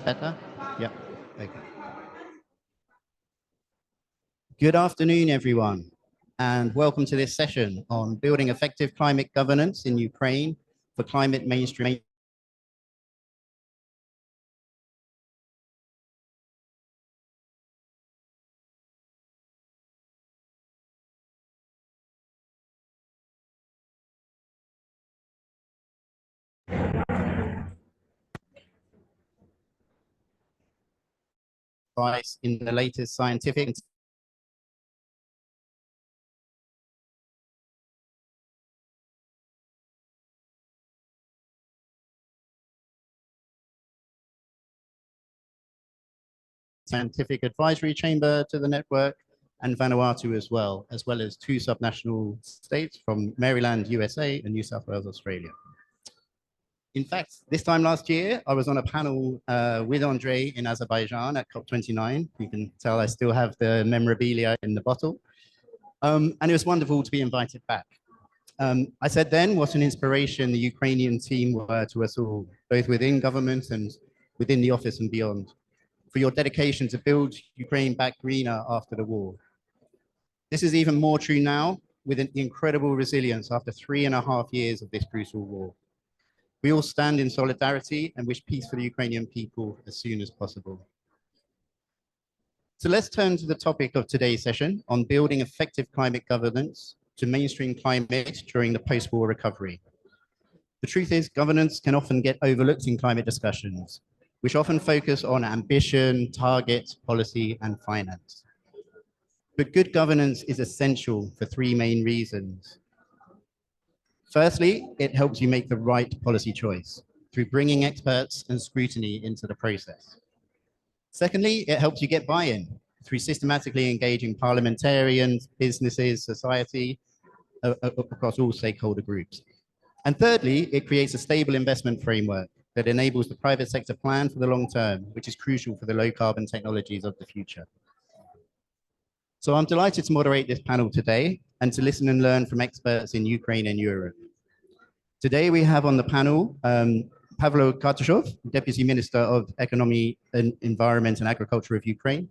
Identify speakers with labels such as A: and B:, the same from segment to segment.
A: Better? Yeah. Okay. Good afternoon, everyone, and welcome to this session on building effective climate governance in Ukraine for climate mainstream. Advice in the latest scientific advisory chamber to the network, and Vanuatu as well as two subnational states from Maryland, USA, and New South Wales, Australia. In fact, this time last year, I was on a panel with Andre in Azerbaijan at COP29. You can tell I still have the memorabilia in the bottle. And it was wonderful to be invited back. I said then what an inspiration the Ukrainian team were to us all, both within government and within the office and beyond, for your dedication to build Ukraine back greener after the war. This is even more true now with an incredible resilience after 3.5 years of this brutal war. We all stand in solidarity and wish peace for the Ukrainian people as soon as possible. So let's turn to the topic of today's session on building effective climate governance to mainstream climate during the post-war recovery. The truth is, governance can often get overlooked in climate discussions, which often focus on ambition, targets, policy, and finance. But good governance is essential for three main reasons. Firstly, it helps you make the right policy choice through bringing experts and scrutiny into the process. Secondly, it helps you get buy-in through systematically engaging parliamentarians, businesses, society, across all stakeholder groups. And thirdly, it creates a stable investment framework that enables the private sector plan for the long term, which is crucial for the low carbon technologies of the future. So I'm delighted to moderate this panel today and to listen and learn from experts in Ukraine and Europe. Today we have on the panel Pavlo Kарташов, Deputy Minister of Economy, Environment and Agriculture of Ukraine,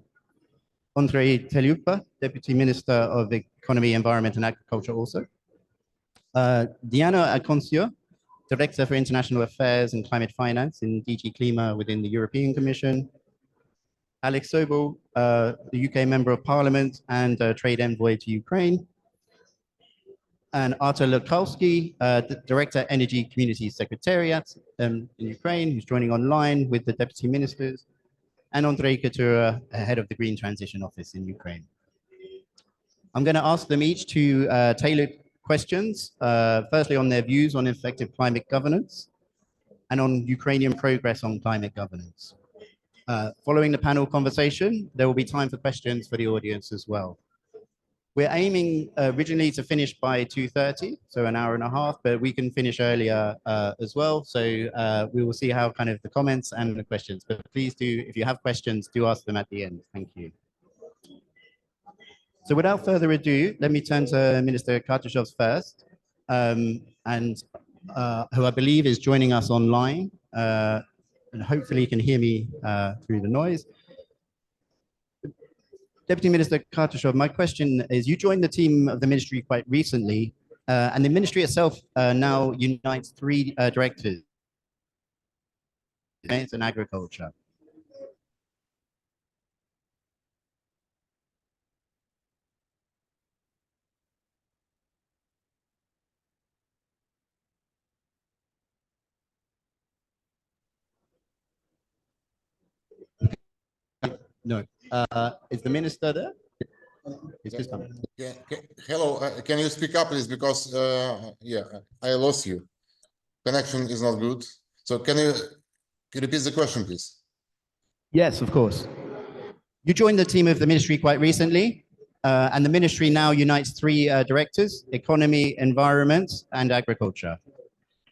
A: Andrei Kietuра, Deputy Minister of Economy, Environment and Agriculture also, Diana Aconcio, Director for International Affairs and Climate Finance in DG Klima within the European Commission, Alex Sobel, the UK Member of Parliament and Trade Envoy to Ukraine, and Artur Lorkovsky, the Director Energy Community Secretariat in Ukraine, who's joining online with the Deputy Ministers, and Andraej Kietura, Head of the Green Transition Office in Ukraine. I'm going to ask them each to tailor questions, firstly on their views on effective climate governance and on Ukrainian progress on climate governance. Following the panel conversation, there will be time for questions for the audience as well. We're aiming originally to finish by 2:30, so an hour and a half, but we can finish earlier as well. So we will see how kind of the comments and the questions, but please do, if you have questions, do ask them at the end. Thank you. So without further ado, let me turn to Minister Kарташov first, and who I believe is joining us online, and hopefully can hear me through the noise. Deputy Minister Kарташов, my question is, you joined the team of the ministry quite recently, and the ministry itself now unites three directors in agriculture. No. Is the minister there? He's just coming.
B: Yeah. Hello. Can you speak up, please? Because yeah, I lost you. Connection is not good. So can you repeat the question, please?
A: Yes, of course. You joined the team of the ministry quite recently, and the ministry now unites three directors: economy, environment, and agriculture.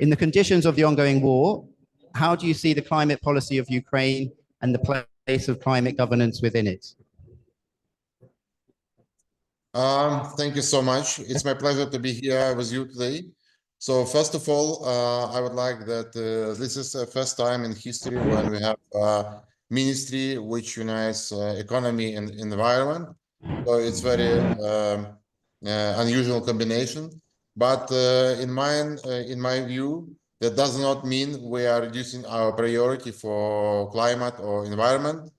A: In the conditions of the ongoing war, how do you see the climate policy of Ukraine and the place of climate governance within it?
B: Thank you so much. It's my pleasure to be here with you today So first of all, I would like that this is the first time in history when we have a ministry which unites economy and environment. So it's very unusual combination. But in my view, that does not mean we are reducing our priority for climate or environment.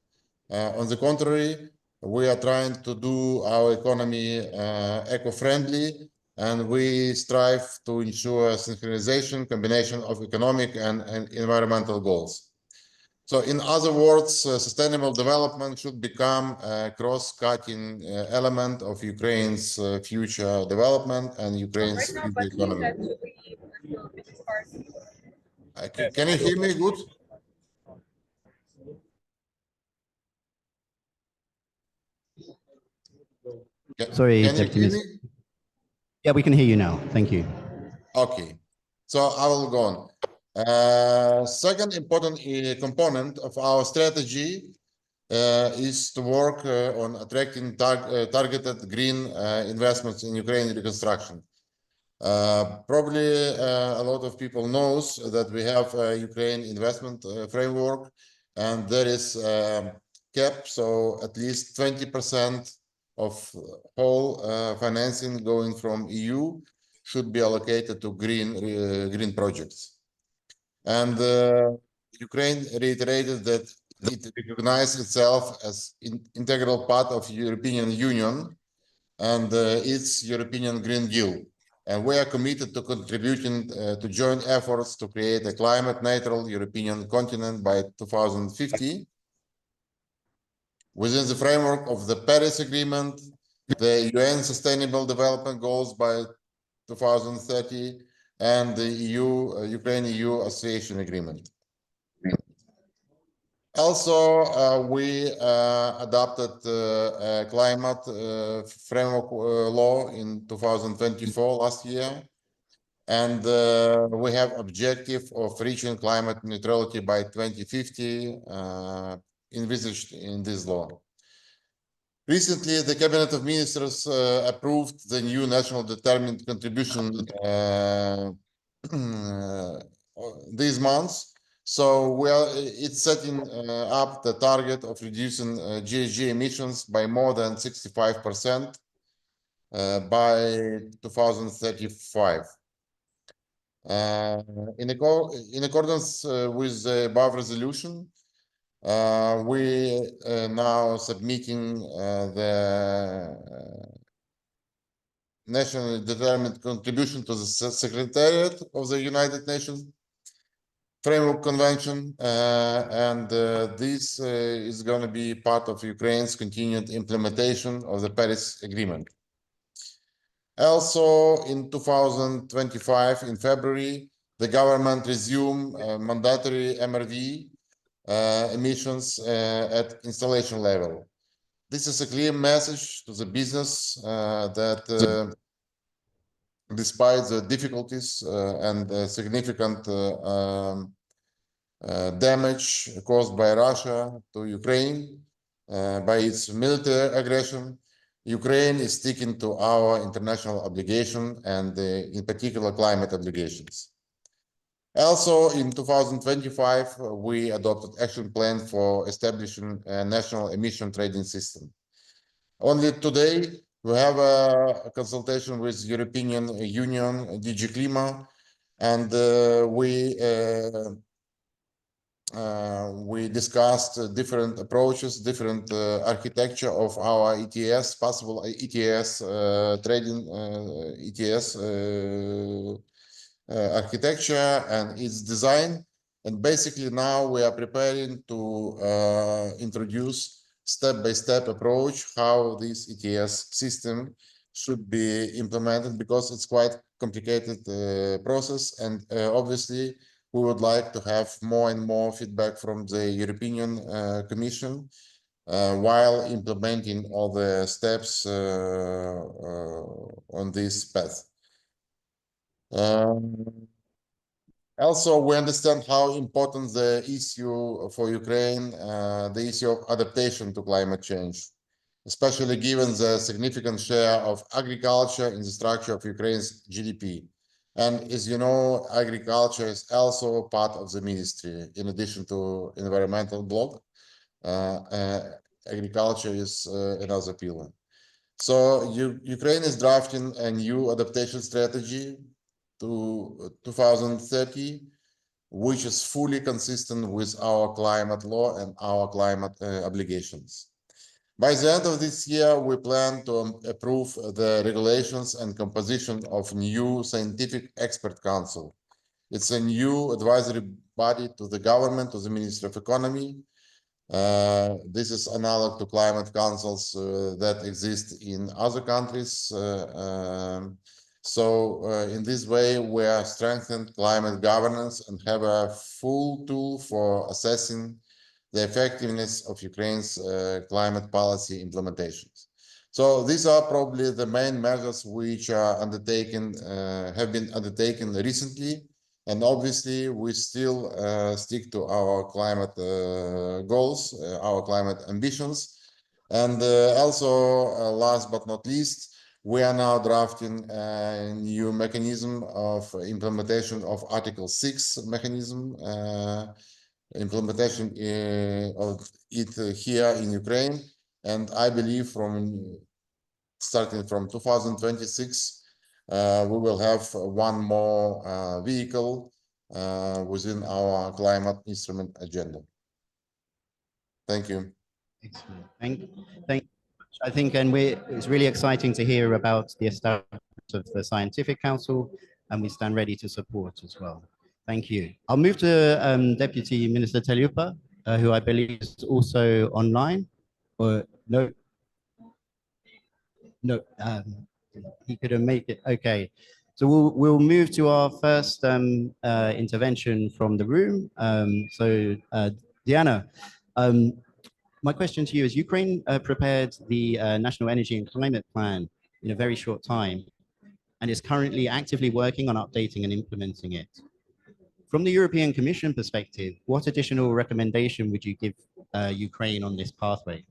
B: On the contrary, we are trying to do our economy eco-friendly, and we strive to ensure synchronization, combination of economic and environmental goals. So in other words, sustainable development should become a cross-cutting element of Ukraine's future development and Ukraine's future economy. Can you hear me good?
A: Sorry,
B: can you hear me?
A: Yeah, we can hear you now. Thank you.
B: Okay, so I will go on. Second important component of our strategy is to work on attracting targeted green investments in Ukraine reconstruction. Probably a lot of people knows that we have a Ukraine investment framework, and there is a cap, so at least 20% of whole financing going from EU should be allocated to green projects. And Ukraine reiterated that it recognizes itself as integral part of European Union and its European Green Deal. And we are committed to contributing to joint efforts to create a climate neutral European continent by 2050. Within the framework of the Paris Agreement, the UN Sustainable Development Goals by 2030, and the Ukraine-EU Association Agreement. Also, we adopted a climate framework law in 2024 last year, and we have objective of reaching climate neutrality by 2050 envisaged in this law. Recently, the Cabinet of Ministers approved the new national determined contribution these months. So it's setting up the target of reducing GHG emissions by more than 65% by 2035. In accordance with the above resolution, we now submitting the nationally determined contribution to the Secretariat of the United Nations Framework Convention, and this is going to be part of Ukraine's continued implementation of the Paris Agreement. Also, in 2025, in February, the government resumed mandatory MRV emissions at installation level. This is a clear message to the business that despite the difficulties and significant damage caused by Russia to Ukraine by its military aggression, Ukraine is sticking to our international obligation and in particular climate obligations. Also, in 2025, we adopted action plan for establishing a national emission trading system. Only today, we have a consultation with European Union DigiClima, and we discussed different approaches, different architecture of our ETS, possible ETS trading ETS architecture and its design. And basically now we are preparing to introduce step-by-step approach how this ETS system should be implemented, because it's quite complicated process, and obviously we would like to have more and more feedback from the European Commission while implementing all the steps on this path. Also, we understand how important the issue for Ukraine, the issue of adaptation to climate change, especially given the significant share of agriculture in the structure of Ukraine's GDP. And as you know, agriculture is also part of the ministry, in addition to environmental block. Agriculture is another pillar. So Ukraine is drafting a new adaptation strategy to 2030, which is fully consistent with our climate law and our climate obligations. By the end of this year, we plan to approve the regulations and composition of new scientific expert council. It's a new advisory body to the government, to the Ministry of Economy. This is analog to climate councils that exist in other countries. In this way, we are strengthening climate governance and have a full tool for assessing the effectiveness of Ukraine's climate policy implementations. So these are probably the main measures which are undertaken, have been undertaken recently. And obviously, we still stick to our climate goals, our climate ambitions. And also, last but not least, we are now drafting a new mechanism of implementation of Article 6 mechanism, implementation of it here in Ukraine. And I believe starting from 2026, we will have one more vehicle within our climate instrument agenda. Thank you.
A: Excellent. Thank you. I think, and it's really exciting to hear about the establishment of the Scientific Council, and we stand ready to support as well. Thank you. I'll move to Deputy Minister Teliupa, who I believe is also online. Or no, he couldn't make it. Okay, so we'll move to our first intervention from the room. Diana, my question to you is: Ukraine prepared the National Energy and Climate Plan in a very short time, and is currently actively working on updating and implementing it. From the European Commission perspective, what additional recommendation would you give Ukraine on this pathway?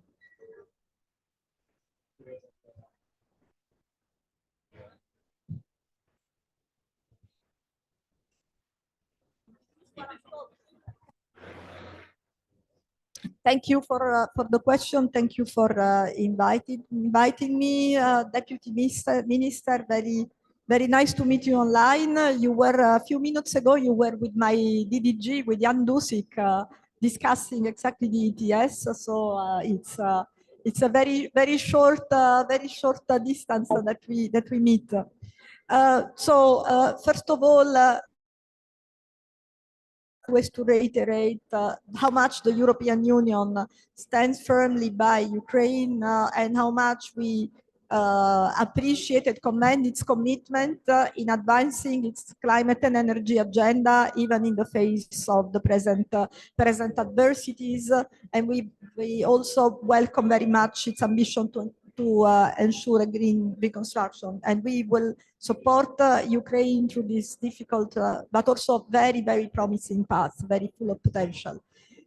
C: Thank you for the question. Thank you for inviting me, Deputy Minister. Very nice to meet you online. You were a few minutes ago. You were with my DDG, with Jan Dusik, discussing exactly the ETS. So it's a very short distance that we meet. First of all, was to reiterate how much the European Union stands firmly by Ukraine and how much we appreciate and commend its commitment in advancing its climate and energy agenda, even in the face of the present adversities. And we also welcome very much its ambition to ensure a green reconstruction. And we will support Ukraine through this difficult, but also very promising path, very full of potential.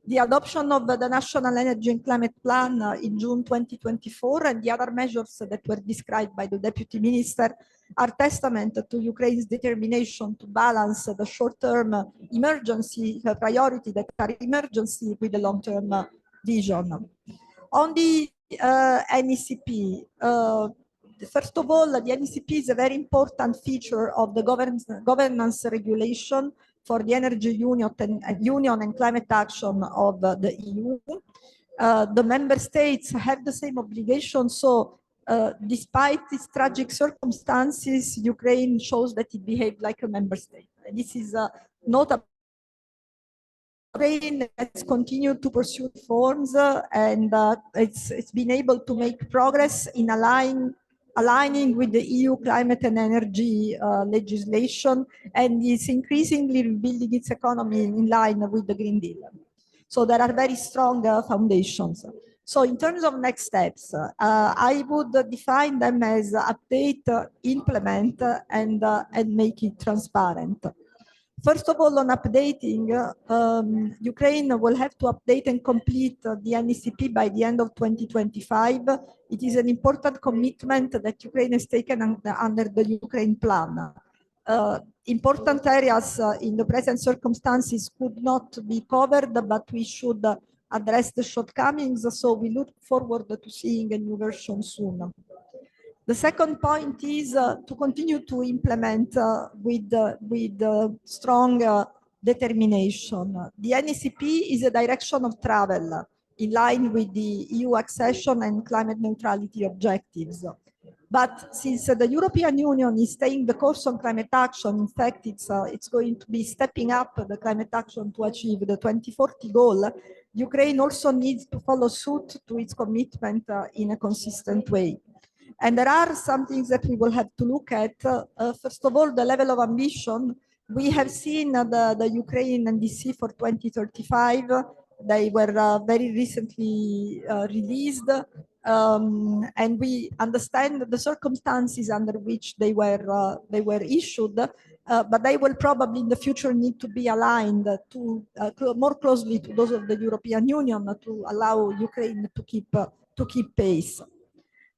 C: The adoption of the National Energy and Climate Plan in June 2024 and the other measures that were described by the Deputy Minister are testament to Ukraine's determination to balance the short-term emergency priority that are emergency with the long-term vision. On the NECP, first of all, the NECP is a very important feature of the governance regulation for the energy union and climate action of the EU. The member states have the same obligation. So despite these tragic circumstances, Ukraine shows that it behaved like a member state. This is notable. Ukraine has continued to pursue reforms and it's been able to make progress in aligning with the EU climate and energy legislation, and is increasingly rebuilding its economy in line with the Green Deal. So there are very strong foundations. So in terms of next steps, I would define them as update, implement, and make it transparent. First of all, on updating, Ukraine will have to update and complete the NECP by the end of 2025. It is an important commitment that Ukraine has taken under the Ukraine plan. important areas in the present circumstances could not be covered, but we should address the shortcomings. So we look forward to seeing a new version soon. The second point is to continue to implement with strong determination. The NECP is a direction of travel in line with the EU accession and climate neutrality objectives. But since the European Union is staying the course on climate action, in fact, it's going to be stepping up the climate action to achieve the 2040 goal. Ukraine also needs to follow suit to its commitment in a consistent way. And there are some things that we will have to look at. First of all, the level of ambition. We have seen the Ukraine NDC for 2035. They were very recently released. And we understand the circumstances under which they were issued, but they will probably in the future need to be aligned to more closely to those of the European Union to allow Ukraine to keep pace.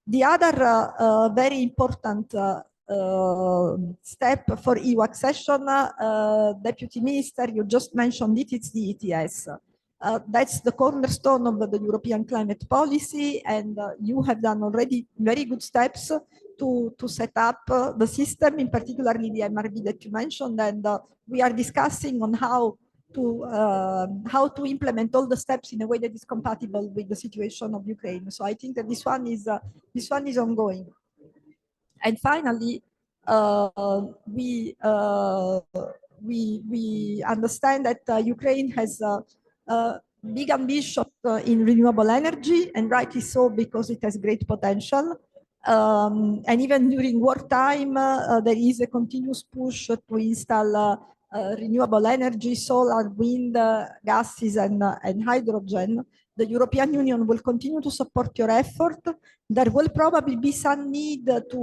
C: The other very important step for EU accession, Deputy Minister, you just mentioned it, it's the ETS. That's the cornerstone of the European climate policy, and you have done already very good steps to set up the system, in particularly the MRV that you mentioned, and we are discussing on how to implement all the steps in a way that is compatible with the situation of Ukraine. So I think that this one is ongoing. And finally, we understand that Ukraine has big ambition in renewable energy, and rightly so, because it has great potential. And even during wartime, there is a continuous push to install renewable energy, solar, wind, gases, and hydrogen. The European Union will continue to support your effort. There will probably be some need to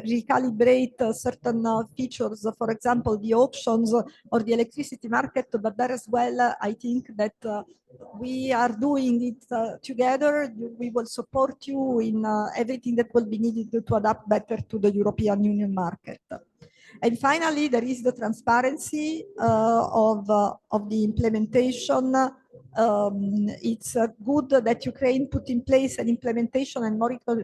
C: recalibrate certain features, for example, the auctions or the electricity market, but there as well, I think that we are doing it together. We will support you in everything that will be needed to adapt better to the European Union market. And finally, there is the transparency of the implementation. It's good that Ukraine put in place an implementation and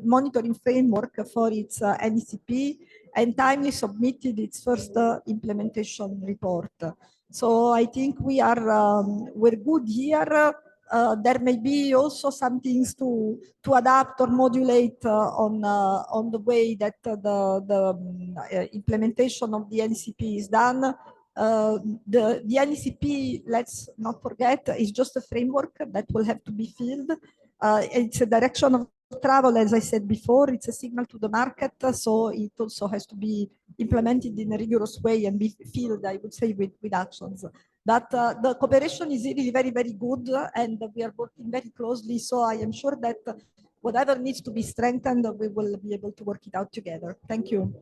C: monitoring framework for its NECP and timely submitted its first implementation report. So I think we're good here. There may be also some things to adapt or modulate on the way that the implementation of the NECP is done. The NECP, let's not forget, is just a framework that will have to be filled. It's a direction of travel, as I said before. It's a signal to the market, so it also has to be implemented in a rigorous way and be filled, I would say, with actions. But the cooperation is really very, very good, and we are working very closely. So I am sure that whatever needs to be strengthened, we will be able to work it out together. Thank you.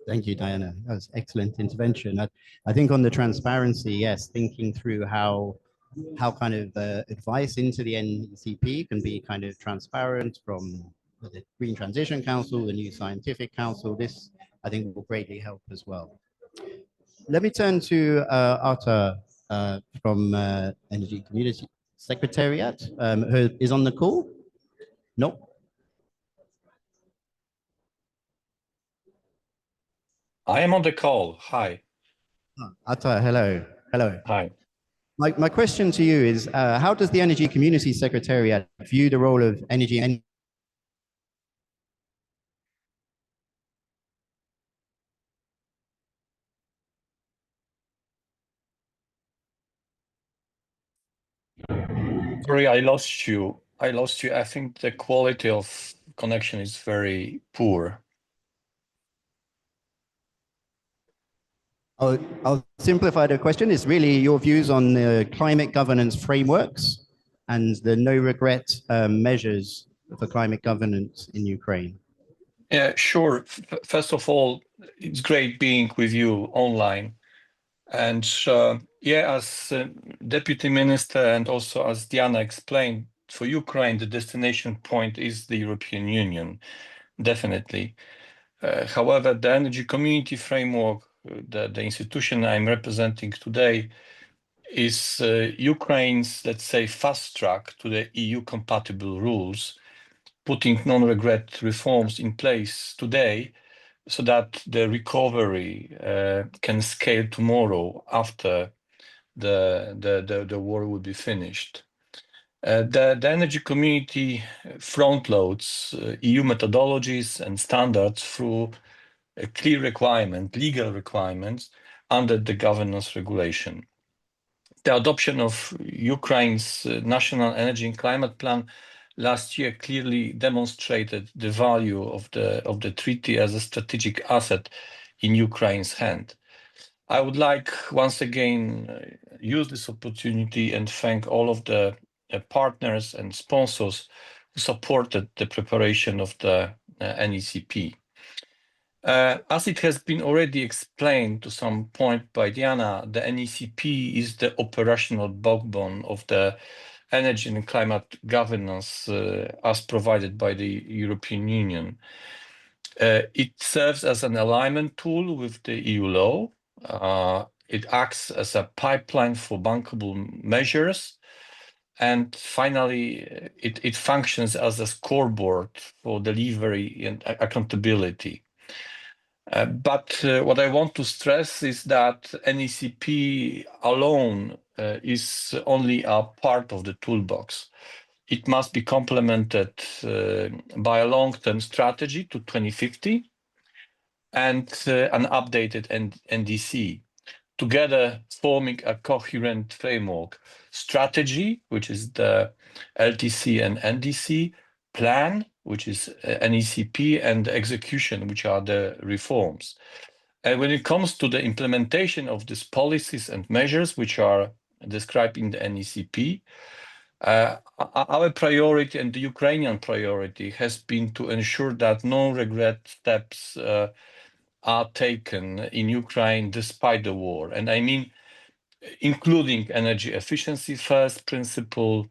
A: Thank you, Diana. That was excellent intervention. I think on the transparency, yes, thinking through how kind of advice into the NECP can be kind of transparent from the Green Transition Council, the New Scientific Council. This, I think, will greatly help as well. Let me turn to Arta from Energy Community Secretariat, who is on the call. No.
D: I am on the call. Hi.
A: Arta, hello. Hello.
D: Hi.
A: My question to you is, how does the Energy Community Secretariat view the role of energy and
D: Sorry, I lost you. I think the quality of connection is very poor.
A: I'll simplify the question. It's really your views on the climate governance frameworks and the no regret measures for climate governance in Ukraine.
D: Yeah, sure. First of all, it's great being with you online. And yeah, as Deputy Minister and also as Diana explained, for Ukraine, the destination point is the European Union, definitely. However, the energy community framework, the institution I'm representing today, is Ukraine's, let's say, fast track to the EU compatible rules, putting non-regret reforms in place today so that the recovery can scale tomorrow after the war will be finished. The energy community front loads EU methodologies and standards through a clear requirement, legal requirements under the governance regulation. The adoption of Ukraine's National Energy and Climate Plan last year clearly demonstrated the value of the treaty as a strategic asset in Ukraine's hand. I would like once again use this opportunity and thank all of the partners and sponsors who supported the preparation of the NECP. As it has been already explained to some point by Diana, the NECP is the operational backbone of the energy and climate governance as provided by the European Union. It serves as an alignment tool with the EU law. It acts as a pipeline for bankable measures. And finally, it functions as a scoreboard for delivery and accountability. But what I want to stress is that NECP alone is only a part of the toolbox. It must be complemented by a long-term strategy to 2050 and an updated NDC, together forming a coherent framework. Strategy, which is the LTC and NDC, plan, which is NECP, and execution, which are the reforms. And when it comes to the implementation of these policies and measures, which are described in the NECP, our priority and the Ukrainian priority has been to ensure that no regret steps are taken in Ukraine despite the war. And I mean, including energy efficiency first principle,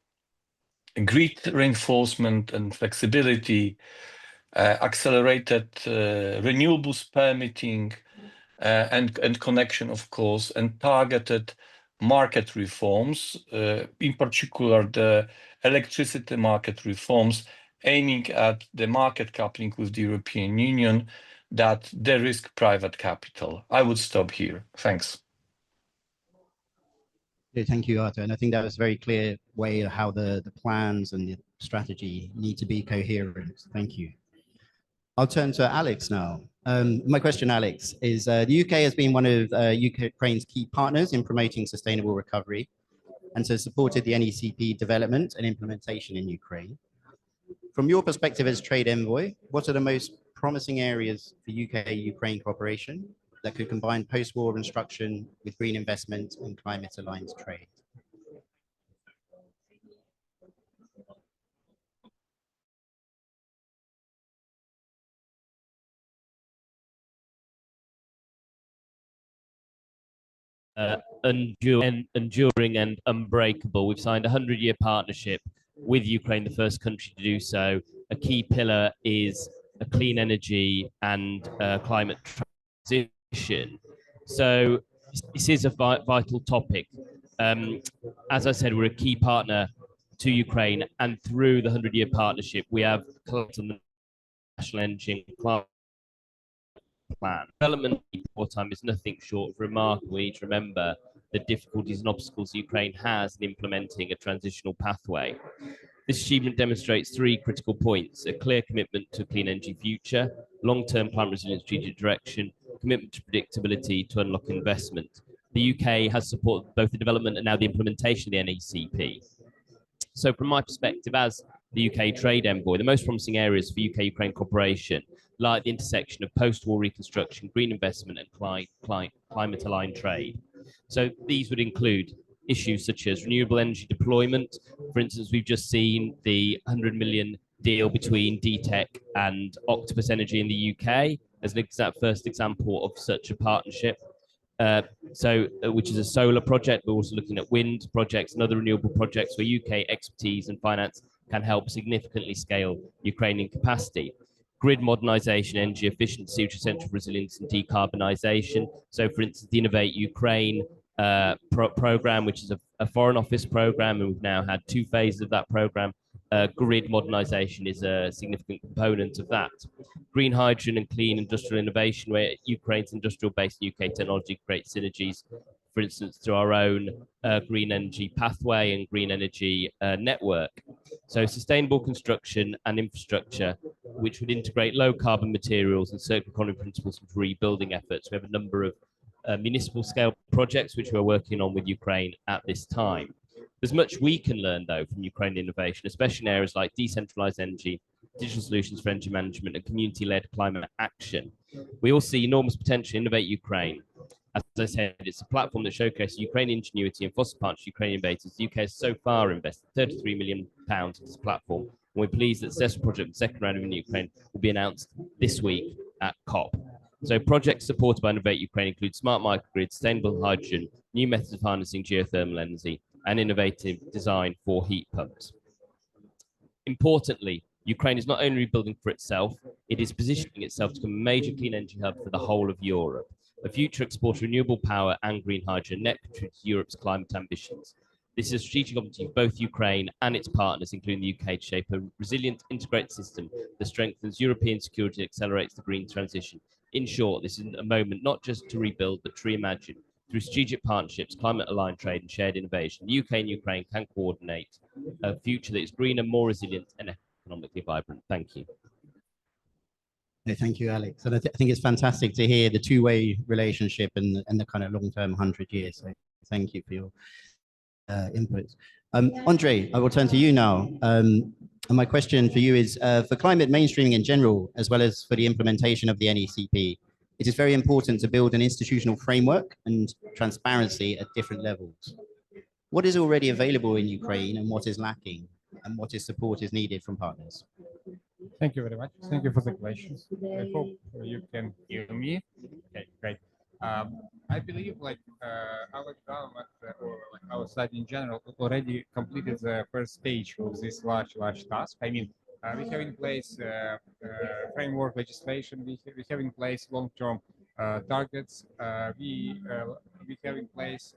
D: grid reinforcement and flexibility, accelerated renewables permitting and connection, of course, and targeted market reforms, in particular the electricity market reforms, aiming at the market coupling with the European Union that de-risk private capital. I would stop here. Thanks.
A: Thank you, Arthur. And I think that was a very clear way of how the plans and the strategy need to be coherent. Thank you. I'll turn to Alex now. My question, Alex, is the UK has been one of Ukraine's key partners in promoting sustainable recovery and so supported the NECP development and implementation in Ukraine. From your perspective as trade envoy, what are the most promising areas for UK-Ukraine cooperation that could combine post-war instruction with green investment and climate-aligned trade?
E: Enduring and unbreakable. We've signed a 100-year partnership with Ukraine, the first country to do so. A key pillar is a clean energy and climate transition. So this is a vital topic. As I said, we're a key partner to Ukraine, and through the 100-year partnership, we have collaborated on the national energy and climate plan. Development in wartime is nothing short of remarkable. We need to remember the difficulties and obstacles Ukraine has in implementing a transitional pathway. This achievement demonstrates three critical points: a clear commitment to a clean energy future, long-term climate resilience strategic direction, commitment to predictability to unlock investment. The UK has supported both the development and now the implementation of the NECP. So from my perspective as the UK trade envoy, the most promising areas for UK-Ukraine cooperation lie at the intersection of post-war reconstruction, green investment and climate-aligned trade. So these would include issues such as renewable energy deployment. For instance, we've just seen the 100 million deal between DTEC and Octopus Energy in the UK as an first example of such a partnership. Which is a solar project. We're also looking at wind projects and other renewable projects where UK expertise and finance can help significantly scale Ukrainian capacity. grid modernization, energy efficiency, which is essential for resilience and decarbonisation. So, for instance, the Innovate Ukraine program, which is a Foreign Office program, and we've now had 2 phases of that program. Grid modernization is a significant component of that. Green hydrogen and clean industrial innovation, where Ukraine's industrial-based UK technology creates synergies, for instance, through our own green energy pathway and green energy network. So sustainable construction and infrastructure, which would integrate low carbon materials and circular economy principles into rebuilding efforts. We have a number of municipal scale projects which we're working on with Ukraine at this time. There's much we can learn, though, from Ukrainian innovation, especially in areas like decentralized energy, digital solutions for energy management, and community-led climate action. We all see enormous potential in Innovate Ukraine. As I said, it's a platform that showcases Ukrainian ingenuity and fosters partnerships with Ukrainian innovators. The UK has so far invested £33 million into this platform, and we're pleased that the successful project of the second round of Ukraine will be announced this week at COP. So projects supported by Innovate Ukraine include smart microgrids, sustainable hydrogen, new methods of harnessing geothermal energy, and innovative design for heat pumps. Importantly, Ukraine is not only rebuilding for itself, it is positioning itself to become a major clean energy hub for the whole of Europe, a future exporter of renewable power and green hydrogen, net contributor to Europe's climate ambitions. This is a strategic opportunity for both Ukraine and its partners, including the UK, to shape a resilient, integrated system that strengthens European security and accelerates the green transition. In short, this is a moment not just to rebuild, but to reimagine. Through strategic partnerships, climate-aligned trade, and shared innovation, the UK and Ukraine can coordinate a future that is greener, more resilient, and economically vibrant. Thank you.
A: No, thank you, Alex. And I think it's fantastic to hear the two-way relationship and the kind of long-term 100 years. So thank you for your input. Andre, I will turn to you now. And my question for you is, for climate mainstreaming in general, as well as for the implementation of the NECP, it is very important to build an institutional framework and transparency at different levels. What is already available in Ukraine and what is lacking, and what support is needed from partners?
F: Thank you very much. Thank you for the questions. I hope you can hear me. Okay, great. I believe our government or our side in general already completed the first stage of this large task. I mean, we have in place framework legislation. We have in place long-term targets. We have in place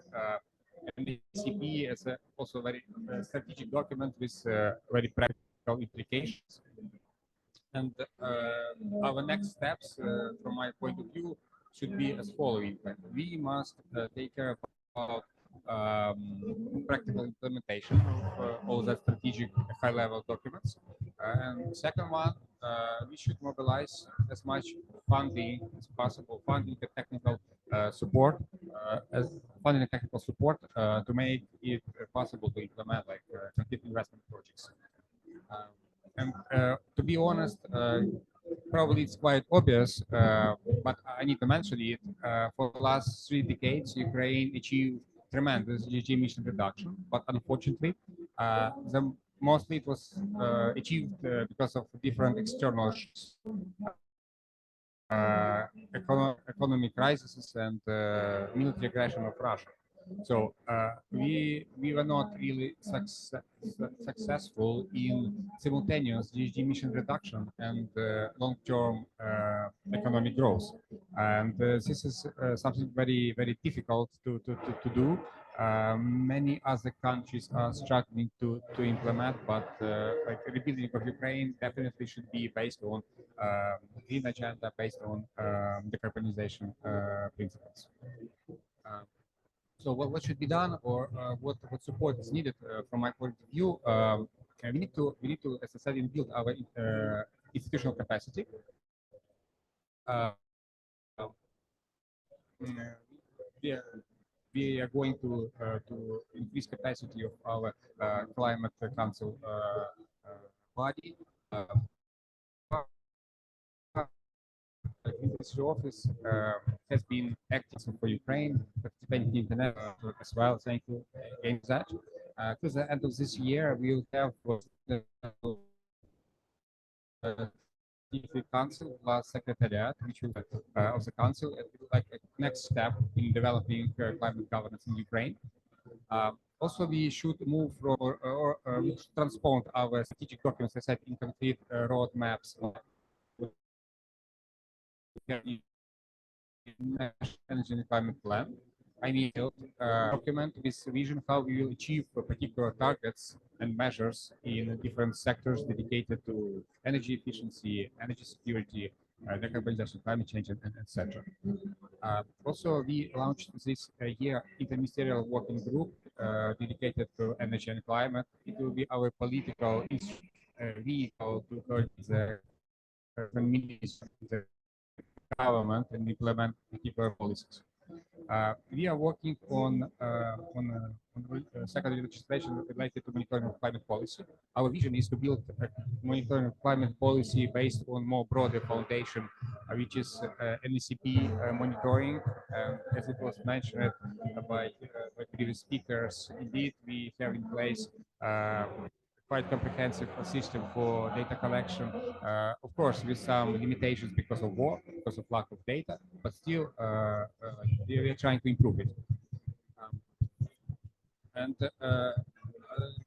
F: NECP as also very strategic document with very practical implications. And our next steps, from my point of view, should be as following. We must take care about practical implementation of all the strategic high-level documents. And second one, we should mobilize as much funding as possible, funding and technical support, to make it possible to implement complete investment projects. And to be honest, probably it's quite obvious, but I need to mention it. For the last 3 decades, Ukraine achieved tremendous GHG emission reduction, but unfortunately, mostly it was achieved because of different external economic crises and military aggression of Russia. So we were not really successful in simultaneous GHG emission reduction and long-term economic growth, and this is something very, very difficult to do. Many other countries are struggling to implement, but rebuilding of Ukraine definitely should be based on green agenda, based on decarbonization principles. So what should be done, or what support is needed from my point of view? We need to, as I said, build our institutional capacity. We are going to increase capacity of our climate council body. This office has been active for Ukraine, participating in the internet as well. Thank you again for that. To the end of this year, we will have the council plus secretariat, which will of the council, like a next step in developing climate governance in Ukraine. Also, we should move we should transpond our strategic documents, as I said, in concrete roadmaps National Energy and Climate Plan. I mean, document with vision how we will achieve particular targets and measures in different sectors dedicated to energy efficiency, energy security, decarbonization, climate change, and etc. Also, we launched this year interministerial working group dedicated to energy and climate. It will be our political vehicle to coordinate the ministry, the government, and implement particular policies. We are working on secondary legislation related to monitoring of climate policy. Our vision is to build a monitoring of climate policy based on more broader foundation, which is NECP monitoring. As it was mentioned by previous speakers, indeed, we have in place quite comprehensive system for data collection, of course, with some limitations because of war, because of lack of data, but still we are trying to improve it.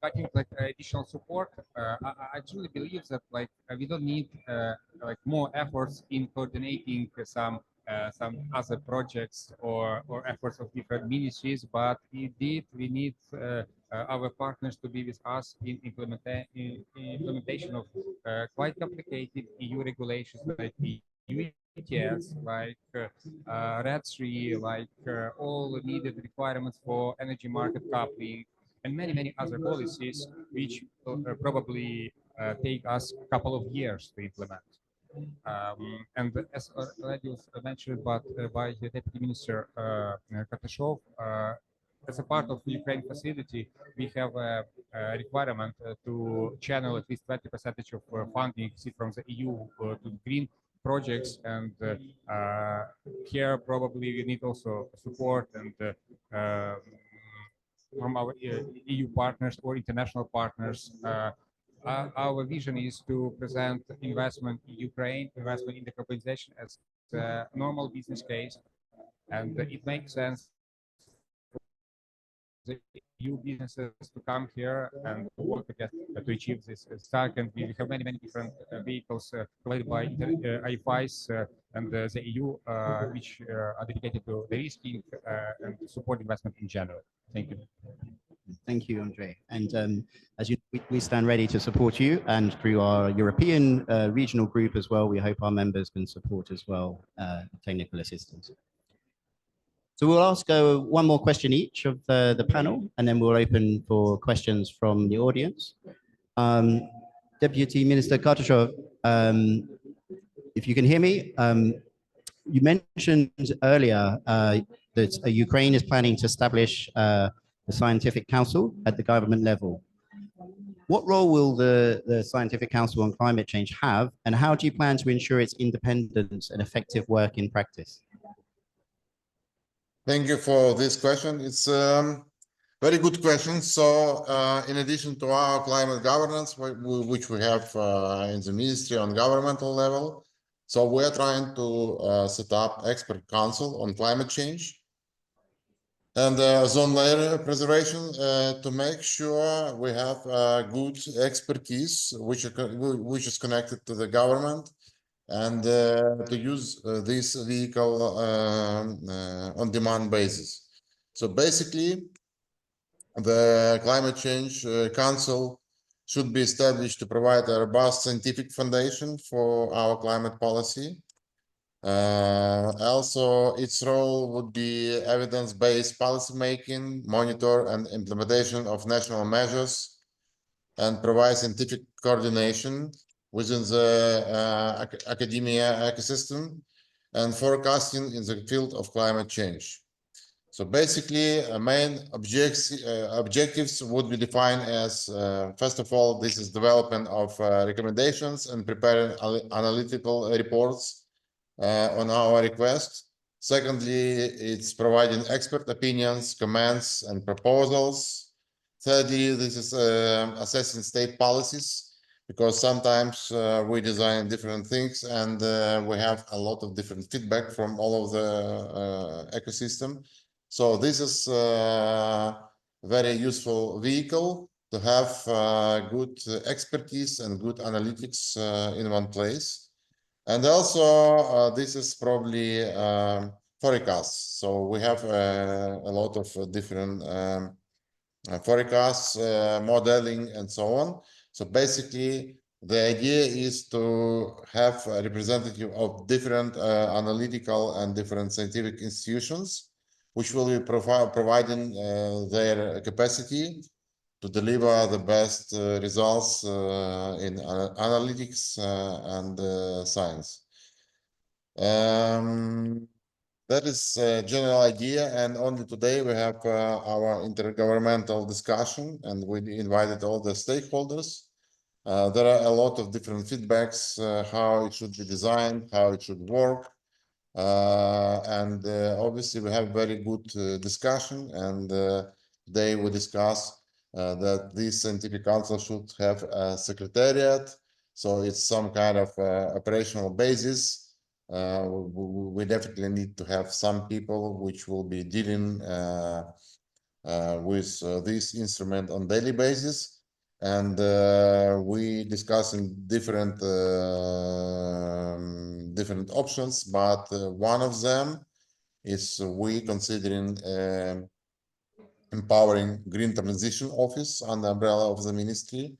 F: Looking like additional support, I truly believe that we don't need more efforts in coordinating some other projects or efforts of different ministries, but indeed we need our partners to be with us in implementation of quite complicated EU regulations like EU ETS, like RED 3, like all the needed requirements for energy market coupling, and many other policies which will probably take us a couple of years to implement. And as already was mentioned by the Deputy Minister Kарташов, as a part of the Ukraine facility, we have a requirement to channel at least 20% of funding from the EU to green projects, and here probably we need also support and from our EU partners or international partners. Our vision is to present investment in Ukraine, investment in decarbonization as a normal business case, and it makes sense for the EU businesses to come here and work together to achieve this target. And we have many different vehicles provided by IFIs and the EU, which are dedicated to the risking and support investment in general. Thank you.
A: Thank you, Andrei. And as you, we stand ready to support you, and through our European regional group as well, we hope our members can support as well technical assistance. So we'll ask one more question each of the panel, and then we'll open for questions from the audience. Deputy Minister Kарташов, if you can hear me, you mentioned earlier that Ukraine is planning to establish the Scientific Council at the government level. What role will the Scientific Council on Climate Change have, and how do you plan to ensure its independence and effective work in practice?
B: Thank you for this question. It's a very good question. So in addition to our climate governance, which we have in the ministry on governmental level, so we're trying to set up expert council on climate change and zone layer preservation to make sure we have good expertise which is connected to the government, and to use this vehicle on demand basis. So basically, the Climate Change Council should be established to provide a robust scientific foundation for our climate policy. Also, its role would be evidence-based policymaking, monitor and implementation of national measures, and provide scientific coordination within the academia ecosystem and forecasting in the field of climate change. So basically, main objectives would be defined as, first of all, this is development of recommendations and preparing analytical reports on our request. Secondly, it's providing expert opinions, comments, and proposals. Thirdly, this is assessing state policies, because sometimes we design different things and we have a lot of different feedback from all of the ecosystem. So this is a very useful vehicle to have good expertise and good analytics in one place. And also, this is probably forecasts. So we have a lot of different forecasts, modeling, and so on. So basically, the idea is to have a representative of different analytical and different scientific institutions, which will be providing their capacity to deliver the best results in analytics and science. That is a general idea, and only today we have our intergovernmental discussion, and we invited all the stakeholders. There are a lot of different feedbacks, how it should be designed, how it should work. And obviously we have very good discussion, and they will discuss that this scientific council should have a secretariat. So it's some kind of operational basis. We definitely need to have some people which will be dealing with this instrument on daily basis. And we discussing different options, but one of them is we considering empowering Green Transition Office under the umbrella of the ministry.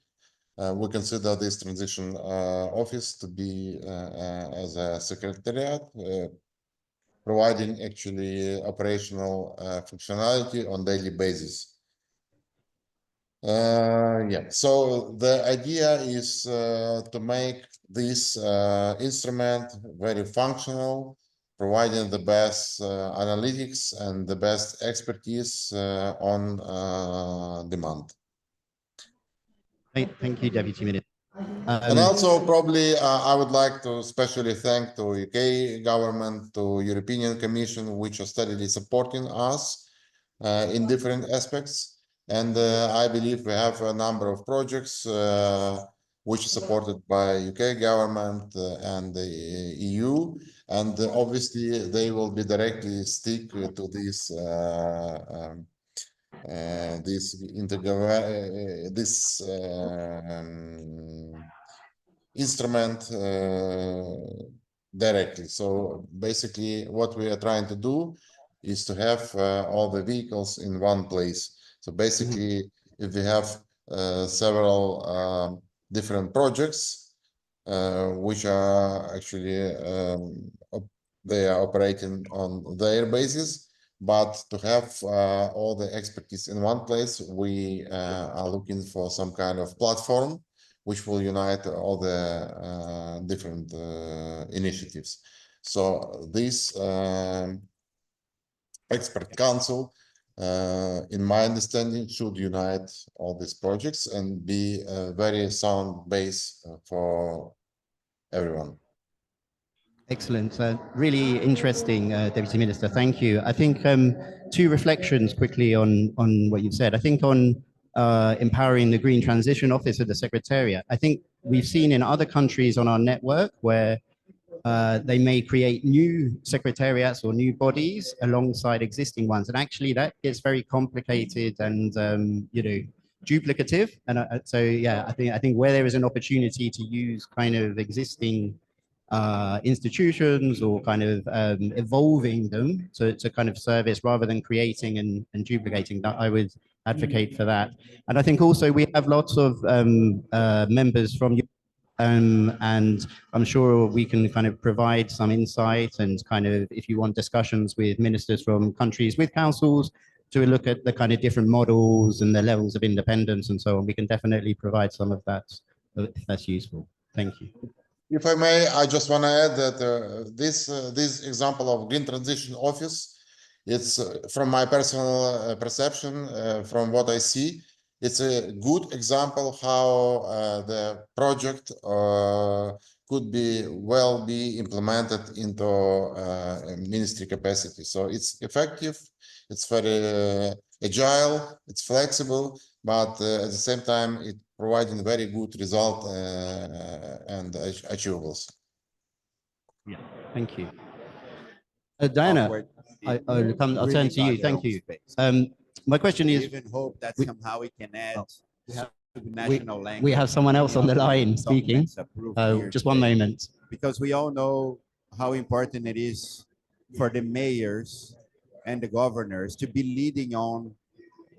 B: We consider this transition office to be as a secretariat, providing actually operational functionality on daily basis. Yeah, so the idea is to make this instrument very functional, providing the best analytics and the best expertise on demand.
A: Thank you, Deputy Minister.
B: And also probably I would like to especially thank the UK government, to European Commission, which are steadily supporting us in different aspects. And I believe we have a number of projects which are supported by UK government and the EU. And obviously they will be directly stick to this instrument directly. So basically what we are trying to do is to have all the vehicles in one place. So basically if we have several different projects which are actually they are operating on their basis, but to have all the expertise in one place, we are looking for some kind of platform which will unite all the different initiatives. So this expert council, in my understanding, should unite all these projects and be a very sound base for everyone.
A: Excellent. Really interesting, Deputy Minister. Thank you. I think two reflections quickly on what you've said. I think on empowering the Green Transition Office of the Secretariat. I think we've seen in other countries on our network where they may create new secretariats or new bodies alongside existing ones. And actually that gets very complicated and, you know, duplicative. And so, yeah, I think where there is an opportunity to use kind of existing institutions or kind of evolving them to kind of service rather than creating and duplicating, that I would advocate for that. And I think also we have lots of members from and I'm sure we can kind of provide some insight and kind of, if you want discussions with ministers from countries with councils to look at the kind of different models and the levels of independence and so on, we can definitely provide some of that if that's useful. Thank you.
B: If I may, I just want to add that this example of Green Transition Office, it's from my personal perception, from what I see, it's a good example how the project could be implemented into ministry capacity. So it's effective, it's very agile, it's flexible, but at the same time, it providing very good result and achievables.
A: Yeah, thank you. Diana, I'll turn to you. Thank you. My question is,
G: we even hope that somehow we can add
A: national language.
G: We have someone else on the line speaking.
A: Documents approved here
G: Just one
A: today.
G: moment.
A: Because we all know how important it is for the mayors and the governors to be leading on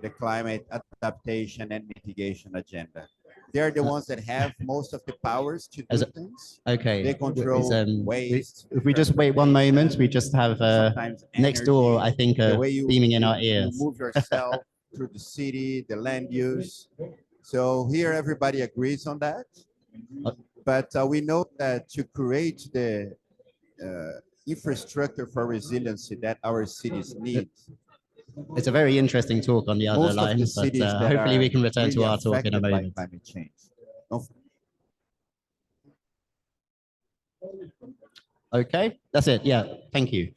A: the climate adaptation and mitigation agenda. They're the ones that have most of the powers to do things.
G: Okay.
A: They control waste.
G: If we just wait one moment, we just have
A: sometimes
G: next door,
A: energy,
G: I think,
A: the way you
G: beaming in our
A: you
G: ears.
A: move yourself through the city, the land use. So here everybody agrees on that. But we know that to create the infrastructure for resiliency that our cities need.
G: It's a very interesting talk on the other
A: Most of the
G: lines, but
A: cities that
G: hopefully we
A: are
G: can return to
A: really
G: our talk in a
A: affected by
G: moment.
A: climate change. Don't-
G: Okay, that's it. Yeah, thank you.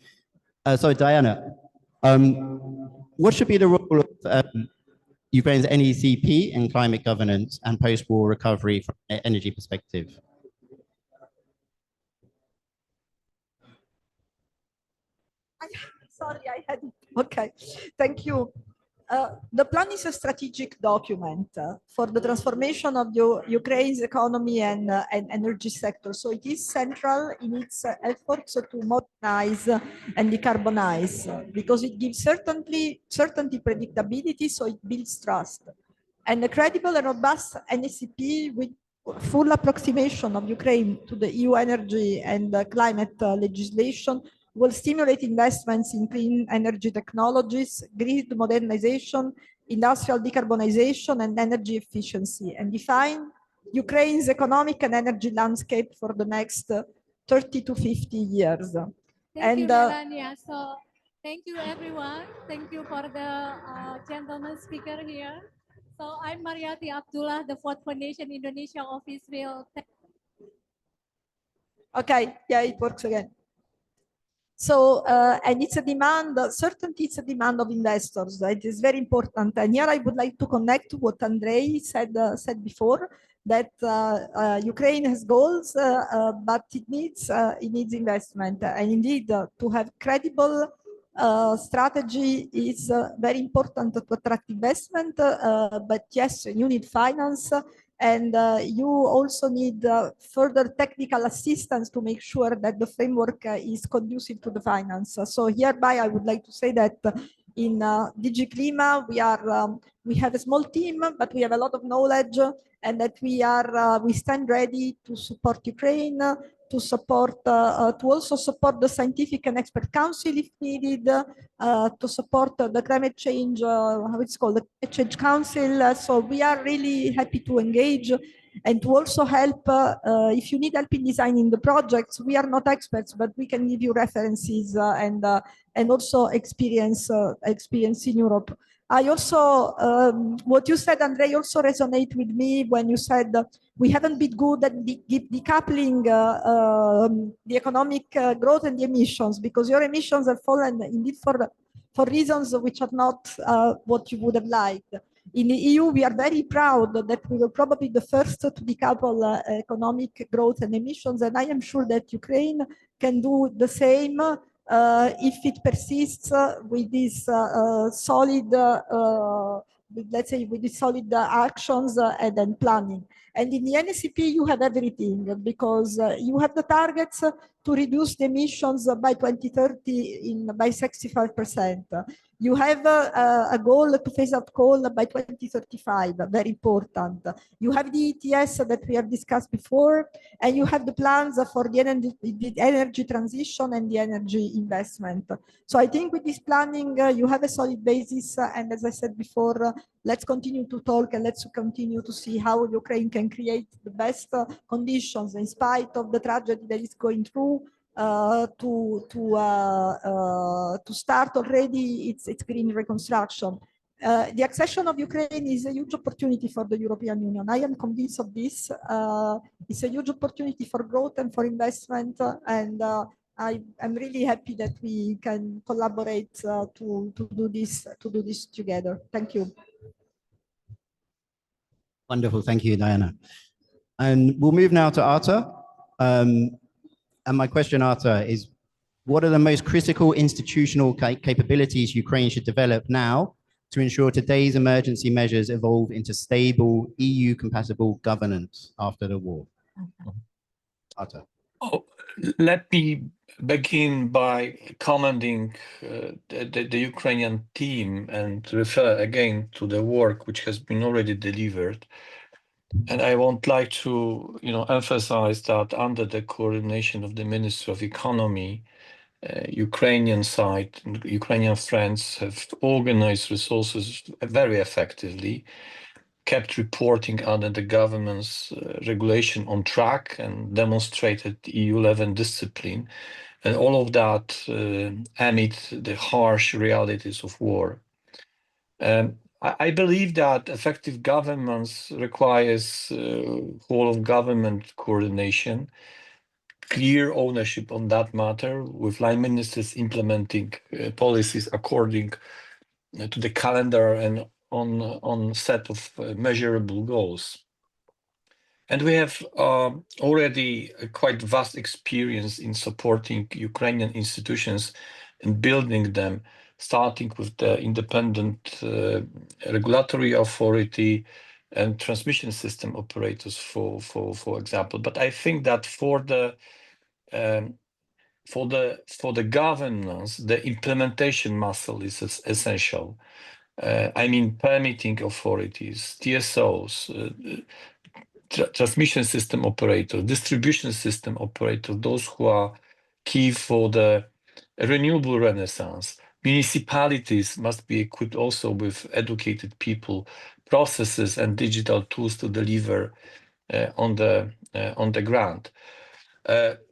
G: So Diana, what should be the role of Ukraine's NECP in climate governance and post-war recovery from an energy perspective?
C: Sorry, I had it. Okay, thank you. The plan is a strategic document for the transformation of Ukraine's economy and energy sector. So it is central in its efforts to modernize and decarbonize because it gives certainty, predictability, so it builds trust. And a credible and robust NECP with full approximation of Ukraine to the EU energy and climate legislation will stimulate investments in clean energy technologies, grid modernization, industrial decarbonization, and energy efficiency, and define Ukraine's economic and energy landscape for the next 30 to 50 years.
H: Thank you, Melania. So thank you, everyone. Thank you for the gentleman speaker here. So I'm Mariati Abdullah, the Ford Foundation Indonesia office will.
C: Okay, yeah, it works again. So, and it's a demand, certainty it's a demand of investors. It is very important. And here I would like to connect to what Andrei said before, that Ukraine has goals, but it needs investment. And indeed, to have credible strategy is very important to attract investment. But yes, you need finance. And you also need further technical assistance to make sure that the framework is conducive to the finance. So hereby, I would like to say that in DigiClima, we have a small team, but we have a lot of knowledge, and that we stand ready to support Ukraine, to also support the Scientific and Expert Council if needed, to support the climate change, how it's called, the Climate Change Council. So we are really happy to engage and to also help. If you need help in designing the projects, we are not experts, but we can give you references and also experience in Europe. I also, what you said, Andrei, also resonate with me when you said we haven't been good at decoupling the economic growth and the emissions, because your emissions have fallen indeed for reasons which are not what you would have liked. In the EU, we are very proud that we were probably the first to decouple economic growth and emissions, and I am sure that Ukraine can do the same if it persists with this solid, let's say, with these solid actions and then planning. And in the NECP, you have everything, because you have the targets to reduce the emissions by 2030 by 65%. You have a goal to phase out coal by 2035, very important. You have the ETS that we have discussed before, and you have the plans for the energy transition and the energy investment. So I think with this planning, you have a solid basis. And as I said before, let's continue to talk and let's continue to see how Ukraine can create the best conditions in spite of the tragedy that it's going through to start already its green reconstruction. The accession of Ukraine is a huge opportunity for the European Union. I am convinced of this. It's a huge opportunity for growth and for investment, and I'm really happy that we can collaborate to do this together. Thank you.
G: Wonderful, thank you, Diana. And we'll move now to Arta. And my question, Arta, is what are the most critical institutional capabilities Ukraine should develop now
A: to ensure today's emergency measures evolve into stable EU-compatible governance after the war? Arthur.
D: Oh, let me begin by commending the Ukrainian team and refer again to the work which has been already delivered. And I would like to, emphasize that under the coordination of the Ministry of Economy, Ukrainian side, Ukrainian friends have organized resources very effectively, kept reporting under the government's regulation on track and demonstrated EU-level discipline, and all of that amid the harsh realities of war. I believe that effective governance requires whole of government coordination, clear ownership on that matter, with line ministers implementing policies according to the calendar and on set of measurable goals. And we have already a quite vast experience in supporting Ukrainian institutions and building them, starting with the independent regulatory authority and transmission system operators, for example. But I think that for the governance, the implementation muscle is essential. I mean, permitting authorities, TSOs, transmission system operator, distribution system operator, those who are key for the renewable renaissance. Municipalities must be equipped also with educated people, processes, and digital tools to deliver on the ground.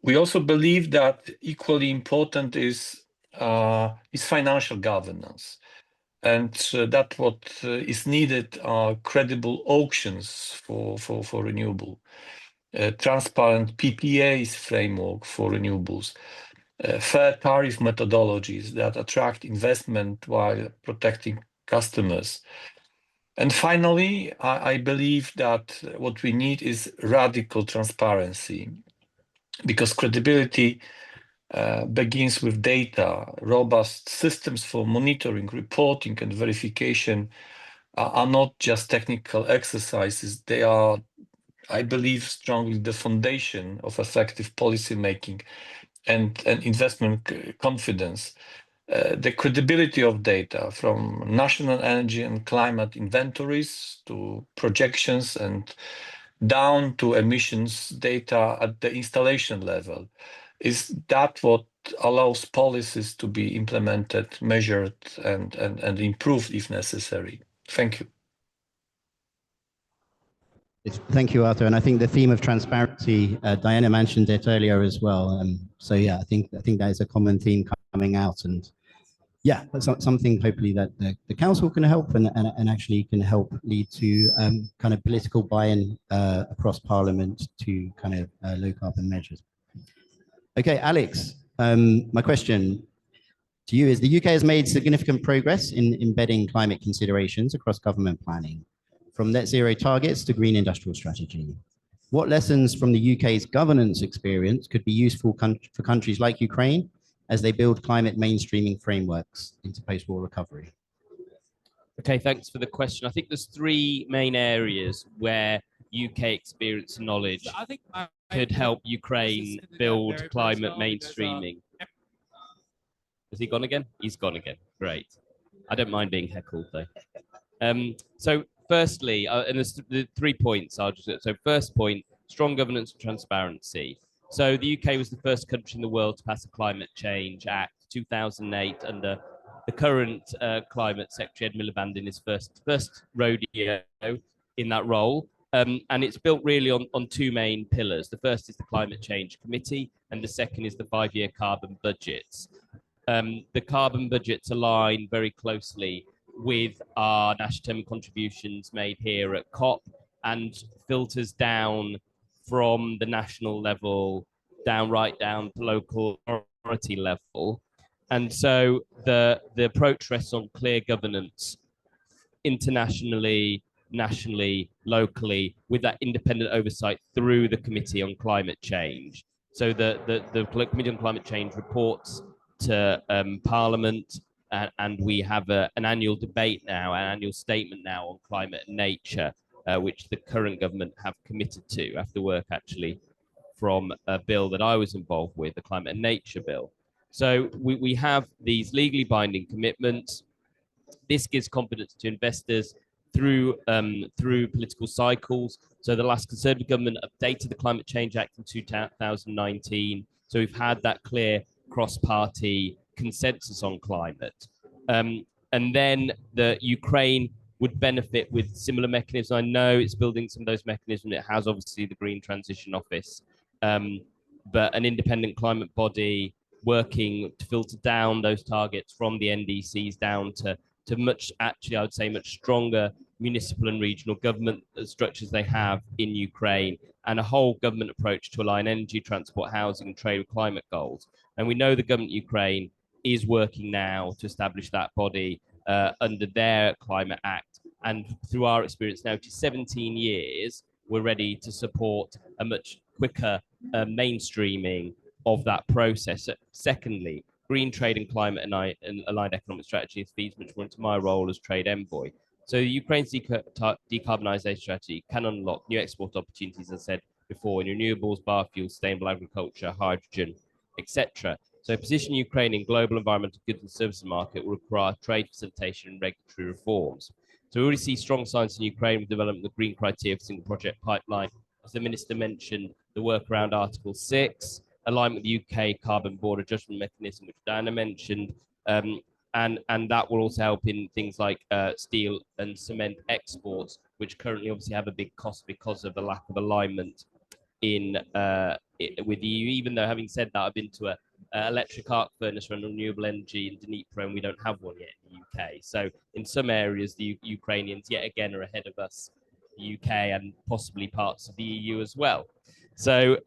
D: We also believe that equally important is financial governance. And that what is needed are credible auctions for renewable, transparent PPAs framework for renewables, fair tariff methodologies that attract investment while protecting customers. And finally, I believe that what we need is radical transparency, because credibility begins with data. Robust systems for monitoring, reporting, and verification are not just technical exercises. They are, I believe strongly, the foundation of effective policy making and investment confidence. The credibility of data, from national energy and climate inventories to projections and down to emissions data at the installation level, is that what allows policies to be implemented, measured, and improved if necessary. Thank you.
A: Thank you, Arthur. And I think the theme of transparency, Diana mentioned it earlier as well. So yeah, I think that is a common theme coming out, and yeah, that's something hopefully that the council can help and actually can help lead to kind of political buy-in across Parliament to kind of low carbon measures. Okay, Alex, my question to you is, the UK has made significant progress in embedding climate considerations across government planning, from net zero targets to green industrial strategy. What lessons from the UK's governance experience could be useful for countries like Ukraine as they build climate mainstreaming frameworks into post-war recovery?
E: Okay, thanks for the question. I think there's three main areas where UK experience and knowledge could help Ukraine build climate mainstreaming. Has he gone again? He's gone again. Great. I don't mind being heckled though. So firstly, and there's the 3 points. So first point, strong governance and transparency. So the UK was the first country in the world to pass a Climate Change Act 2008 under the current Climate Secretary, Ed Miliband, in his first rodeo in that role. And it's built really on two main pillars. The first is the Climate Change Committee, and the second is the 5-year carbon budgets. The carbon budgets align very closely with our national term contributions made here at COP, and filters down from the national level right down to local authority level. And so the approach rests on clear governance internationally, nationally, locally, with that independent oversight through the Committee on Climate Change. So the Committee on Climate Change reports to Parliament, and we have an annual debate now, an annual statement now on climate and nature, which the current government have committed to after work actually from a bill that I was involved with, the Climate and Nature Bill. So we have these legally binding commitments. This gives confidence to investors through political cycles. So the last Conservative government updated the Climate Change Act in 2019. So we've had that clear cross-party consensus on climate. And then the Ukraine would benefit with similar mechanisms. I know it's building some of those mechanisms. It has obviously the Green Transition Office, but an independent climate body working to filter down those targets from the NDCs down to much, actually, I would say much stronger municipal and regional government structures they have in Ukraine, and a whole government approach to align energy, transport, housing, and trade with climate goals. And we know the government of Ukraine is working now to establish that body under their Climate Act. And through our experience now, which is 17 years, we're ready to support a much quicker mainstreaming of that process. Secondly, green trade and climate and aligned economic strategy feeds much more into my role as trade envoy. So Ukraine's decarbonisation strategy can unlock new export opportunities, as I said before, in renewables, biofuels, sustainable agriculture, hydrogen, etc. So positioning Ukraine in global environmental goods and services market will require trade facilitation and regulatory reforms. So we already see strong signs in Ukraine with development of the green criteria for single project pipeline. As the Minister mentioned, the work around Article 6, alignment with the UK carbon border adjustment mechanism, which Diana mentioned, and that will also help in things like steel and cement exports, which currently obviously have a big cost because of the lack of alignment in with the EU. Even though, having said that, I've been to a electric arc furnace run renewable energy in Dnipro, and we don't have one yet in the UK. So in some areas, the Ukrainians yet again are ahead of us, the UK, and possibly parts of the EU as well. So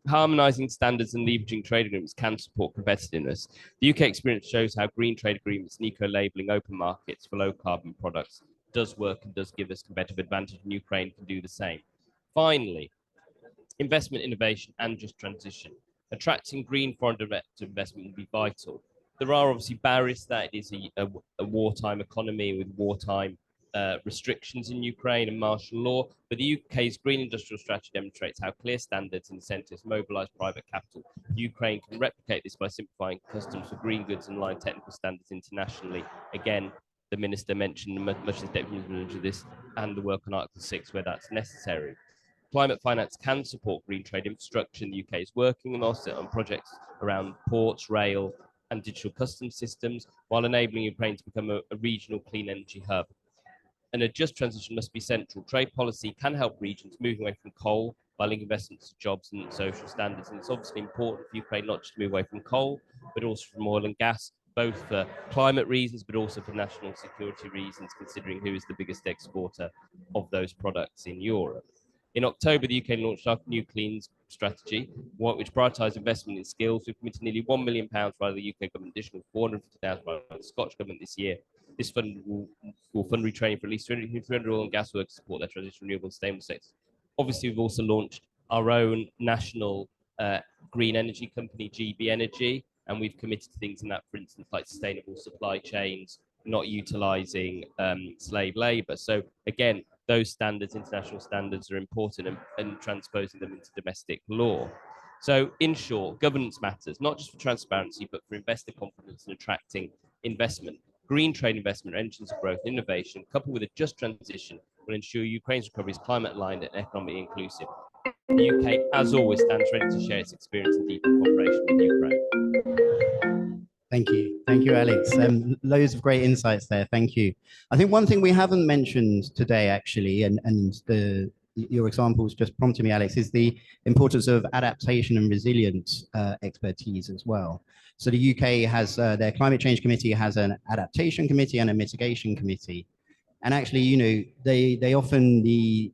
E: harmonising standards and leveraging trade agreements can support competitiveness. The UK experience shows how green trade agreements and eco-labelling open markets for low carbon products does work and does give us competitive advantage, and Ukraine can do the same. Finally, investment, innovation, and just transition. Attracting green foreign direct investment will be vital. There are obviously barriers that it is a wartime economy with wartime restrictions in Ukraine and martial law, but the UK's green industrial strategy demonstrates how clear standards and incentives mobilise private capital. Ukraine can replicate this by simplifying customs for green goods and align technical standards internationally. Again, the Minister mentioned much as Deputy Minister of this and the work on Article 6 where that's necessary. Climate finance can support green trade infrastructure, and the UK is working and also on projects around ports, rail, and digital customs systems, while enabling Ukraine to become a regional clean energy hub. And a just transition must be central. Trade policy can help regions moving away from coal by linking investments to jobs and social standards. And it's obviously important for Ukraine not just to move away from coal, but also from oil and gas, both for climate reasons, but also for national security reasons, considering who is the biggest exporter of those products in Europe. In October, the UK launched our new Clean strategy, which prioritised investment in skills. We've committed nearly £1 million by the UK government, additional £450,000 by the Scottish government this year. This fund will fund retraining for at least 300 oil and gas workers to support their transition to renewable and sustainable sectors. Obviously, we've also launched our own national green energy company, GB Energy, and we've committed to things in that, for instance, like sustainable supply chains, not utilising slave labour. So again, those standards, international standards, are important, and transposing them into domestic law. So in short, governance matters, not just for transparency, but for investor confidence and attracting investment. Green trade investment, engines of growth, innovation, coupled with a just transition, will ensure Ukraine's recovery is climate aligned and economically inclusive. The UK, as always, stands ready to share its experience and deepen cooperation with Ukraine.
G: Thank you. Thank you, Alex. Loads of great insights there. Thank you. I think one thing we haven't mentioned today, actually, and your examples just prompted me, Alex, is the importance of adaptation and resilience expertise as well. So the UK has their climate change committee has an adaptation committee and a mitigation committee. And actually, you know, they often, the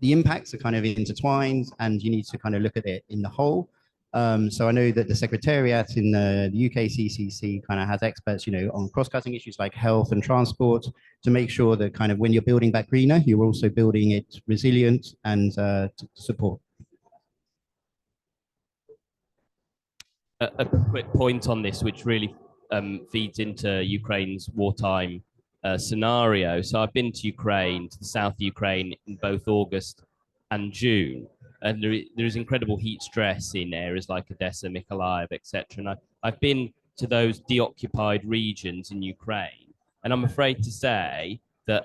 G: impacts are kind of intertwined, and you need to kind of look at it in the whole. So I know that the Secretariat in the UK CCC kind of has experts, you know, on cross-cutting issues like health and transport, to make sure that kind of when you're building back greener, you're also building it resilient and to support.
E: A quick point on this, which really feeds into Ukraine's wartime scenario. So I've been to Ukraine, to the south of Ukraine, in both August and June, and there is incredible heat stress in areas like Odessa, Mykolaiv, etc. And I've been to those deoccupied regions in Ukraine, and I'm afraid to say that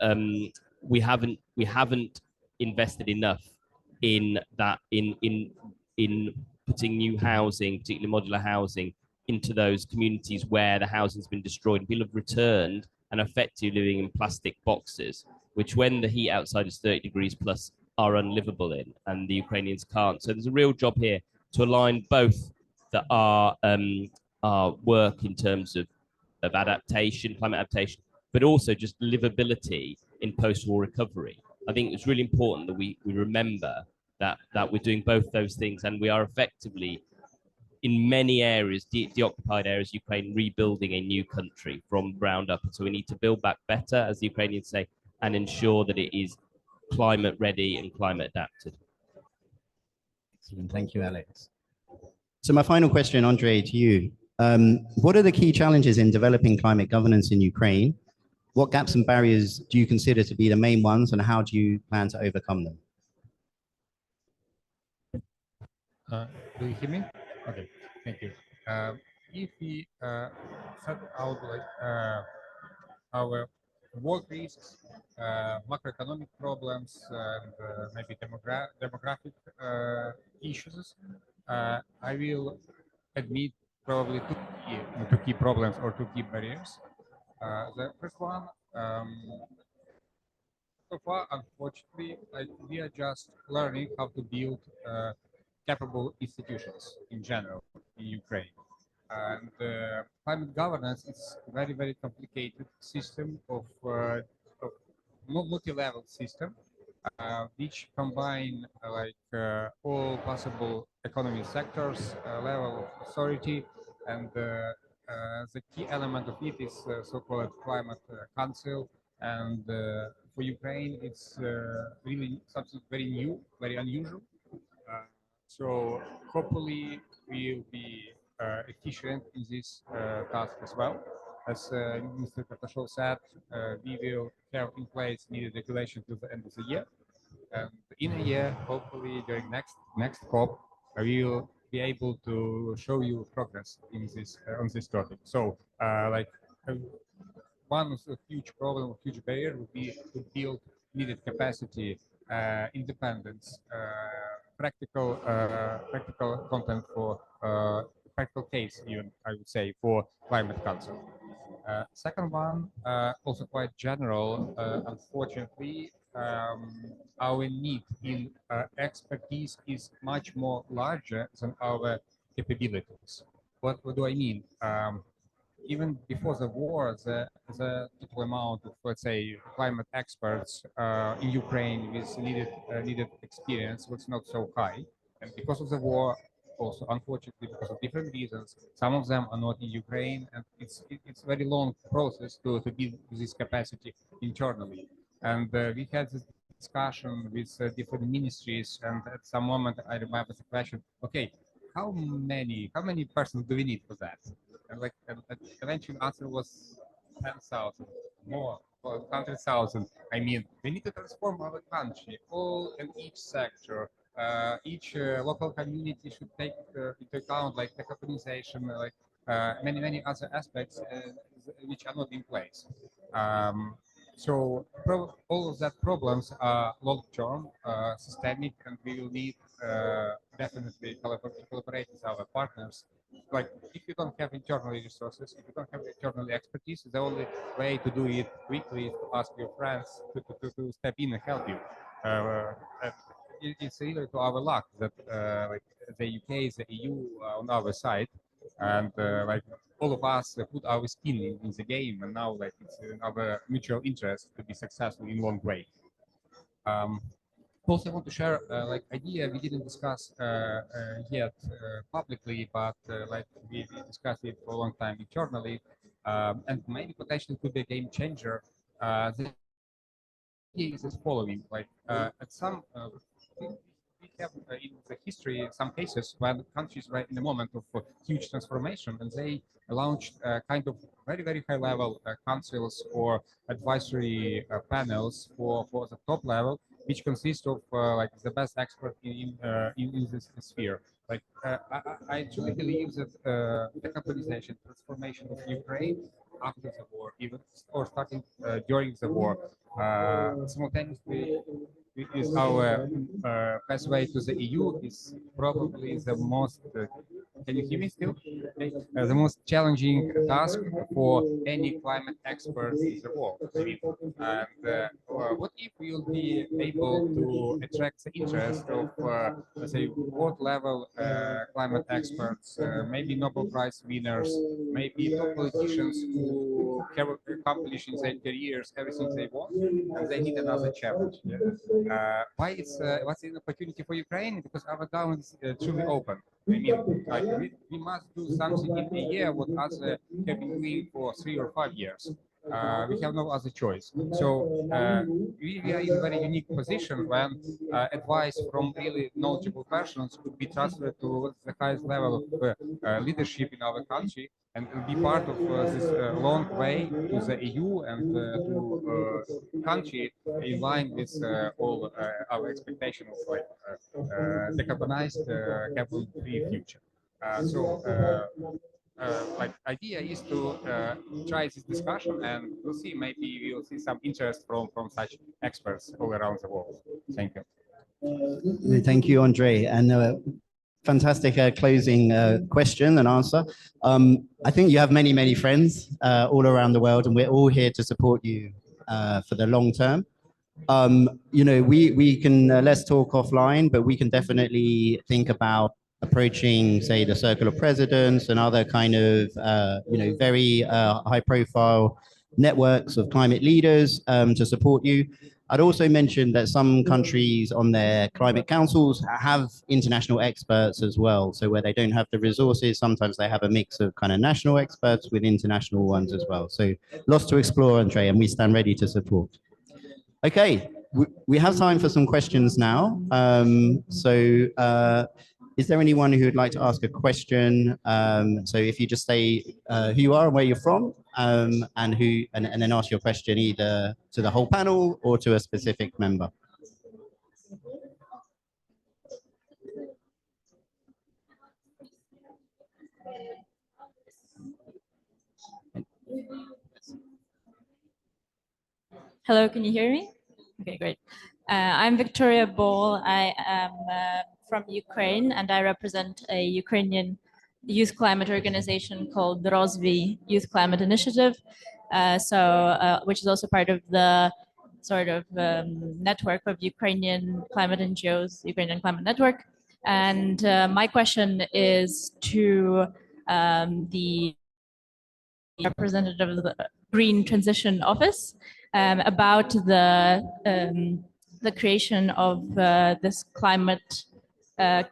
E: we haven't invested enough in that in putting new housing, particularly modular housing, into those communities where the housing's been destroyed. People have returned and effectively living in plastic boxes, which when the heat outside is 30 degrees plus are unlivable in, and the Ukrainians can't. So there's a real job here to align both our work in terms of adaptation, climate adaptation, but also just livability in post-war recovery. I think it's really important that we remember that we're doing both those things, and we are effectively, in many areas, deoccupied areas, Ukraine, rebuilding a new country from ground up. And so we need to build back better, as the Ukrainians say, and ensure that it is climate ready and climate adapted.
A: Excellent. Thank you, Alex. So my final question, Andre, to you. What are the key challenges in developing climate governance in Ukraine? What gaps and barriers do you consider to be the main ones, and how do you plan to overcome them?
F: Do you hear me? Okay, thank you. If we set out like our work risks, macroeconomic problems, and maybe demographic issues, I will admit probably two key problems or two key barriers. The first one, so far, unfortunately, we are just learning how to build capable institutions in general in Ukraine. And climate governance is a very, very complicated system of multi-level system, which combine all possible economy sectors, level of authority, and the key element of it is so-called climate council. And for Ukraine, it's really something very new, very unusual. So hopefully we'll be efficient in this task as well. As Mr. Kарташов said, we will have in place needed regulation to the end of the year. And in a year, hopefully during next COP, we will be able to show you progress in this on this topic. So one of the huge problem, huge barrier would be to build needed capacity, independence, practical content for practical case, even I would say, for climate council. Second one, also quite general. Unfortunately, our need in expertise is much more larger than our capabilities. What do I mean? Even before the war, the total amount of, let's say, climate experts in Ukraine with needed experience was not so high, and because of the war, also unfortunately because of different reasons, some of them are not in Ukraine, and it's a very long process to build this capacity internally. And we had this discussion with different ministries, and at some moment I remember the question: okay, how many persons do we need for that? And the eventual answer was 10,000, more, or 100,000. I mean, we need to transform our country, all in each sector. Each local community should take into account like decarbonization, like many other aspects which are not in place. So all of that problems are long-term, systemic, and we will need definitely collaborate with our partners. Like if you don't have internal resources, if you don't have internal expertise, the only way to do it quickly is to ask your friends to step in and help you. It's really to our luck that like the UK, the EU are on our side, and like all of us put our skin in the game, and now like it's in our mutual interest to be successful in long way. Also, I want to share like idea we didn't discuss yet publicly, but like we discussed it for a long time internally, and maybe potentially could be a game changer. The idea is as following: like at some we have in the history, some cases when countries were in a moment of huge transformation, and they launched kind of very high level councils or advisory panels for the top level, which consist of like the best experts in this sphere. Like I truly believe that decarbonization, transformation of Ukraine after the war, even or starting during the war, simultaneously is our pathway to the EU is probably the most. Can you hear me still? Okay. The most challenging task for any climate expert in the world. I mean, and what if we will be able to attract the interest of, let's say, world level climate experts, maybe Nobel Prize winners, maybe top politicians who have accomplished in their careers everything they want, and they need another challenge. Yeah? Why it's what's an opportunity for Ukraine? Because our government is truly open. I mean, like we must do something in a year what others have been doing for 3 or 5 years. We have no other choice. So we are in a very unique position when advice from really knowledgeable persons could be transferred to the highest level of leadership in our country and be part of this long way to the EU and to country in line with all our expectation of like decarbonized, carbon-free future. Like idea is to try this discussion, and we'll see. Maybe we will see some interest from such experts all around the world. Thank you.
G: Thank you, Andre, and fantastic closing question and answer. I think you have many friends all around the world, and we're all here to support you for the long term. You know, we can let's talk offline, but we can definitely think about approaching, say, the Circle of Presidents and other kind of, you know, very high-profile networks of climate leaders to support you. I'd also mention that some countries on their climate councils have international experts as well. So where they don't have the resources, sometimes they have a mix of kind of national experts with international ones as well. So lots to explore, Andre, and we stand ready to support. Okay, we have time for some questions now. Is there anyone who would like to ask a question? So if you just say who you are and where you're from, and then ask your question either to the whole panel or to a specific member.
I: Hello, can you hear me? Okay, great. I'm Victoria Bol. I am from Ukraine, and I represent a Ukrainian youth climate organization called the Rozvi Youth Climate Initiative, which is also part of the sort of network of Ukrainian climate NGOs, Ukrainian Climate Network. And my question is to the representative of the Green Transition Office about the creation of this climate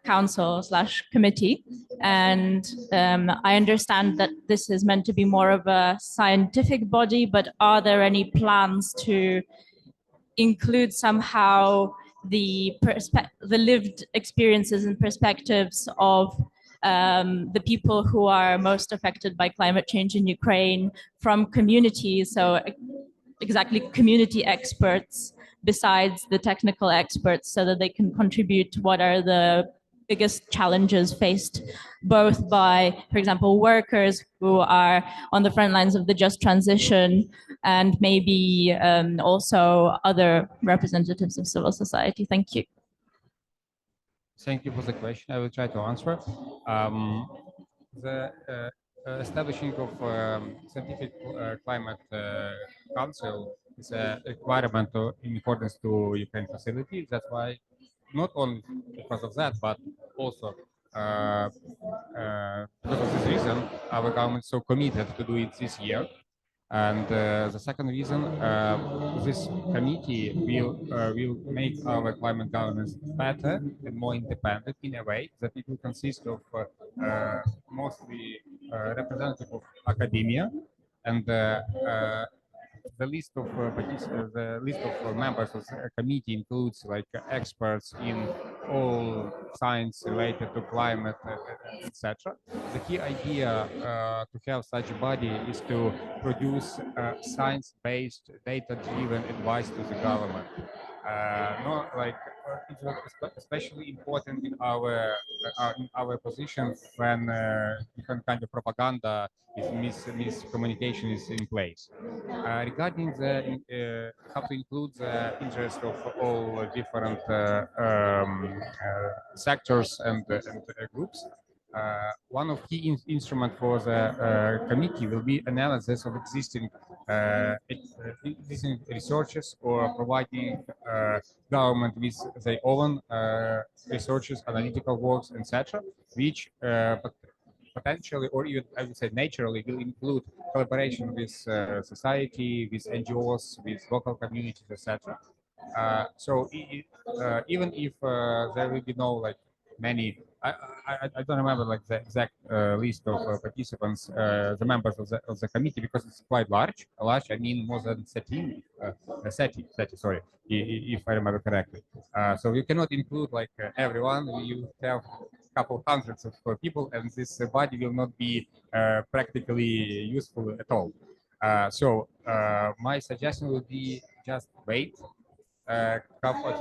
I: council / committee. And I understand that this is meant to be more of a scientific body, but are there any plans to include somehow the lived experiences and perspectives of the people who are most affected by climate change in Ukraine from communities, so exactly community experts besides the technical experts, so that they can contribute to what are the biggest challenges faced both by, for example, workers who are on the front lines of the just transition, and maybe also other representatives of civil society. Thank you.
F: Thank you for the question. I will try to answer. The establishing of scientific climate council is a requirement in accordance to Ukraine facility. That's why, not only because of that, but also because of this reason, our government is so committed to do it this year. And the second reason, this committee will make our climate governance better and more independent in a way that it will consist of mostly representative of academia, and the the list of members of the committee includes like experts in all science related to climate, etc. The key idea to have such a body is to produce science-based, data-driven advice to the government. Not like it's especially important in our position when different kind of propaganda is miscommunication is in place. Regarding the how to include the interest of all different sectors and groups. One of key instruments for the committee will be analysis of existing researches or providing government with their own researches, analytical works, etc., which potentially, or even I would say naturally, will include collaboration with society, with NGOs, with local communities, etc. So even if there will be no like many, I don't remember like the exact list of participants, the members of the committee, because it's quite large. I mean more than 30, sorry, if I remember correctly. So you cannot include like everyone. You have a couple hundreds of people, and this body will not be practically useful at all. So my suggestion would be just wait. At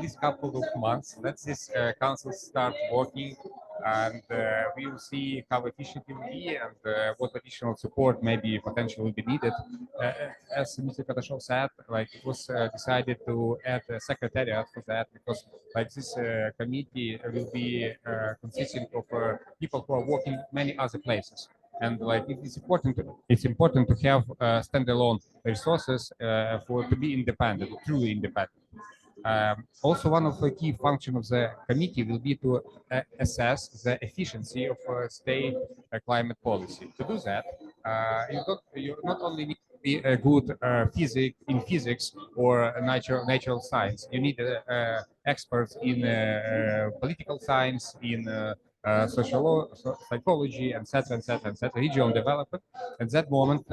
F: least couple of months. Let this council start working, and we will see how efficient it will be and what additional support maybe potentially will be needed. As Mr. Kарташов said, like it was decided to add a secretariat for that, because like this committee will be consisting of people who are working many other places. And like it's important to have standalone resources to be independent, truly independent. Also, one of the key functions of the committee will be to assess the efficiency of state climate policy. To do that, you not only need to be a good physics or natural science. You need experts in political science, in psychology, etc., regional development. At that moment,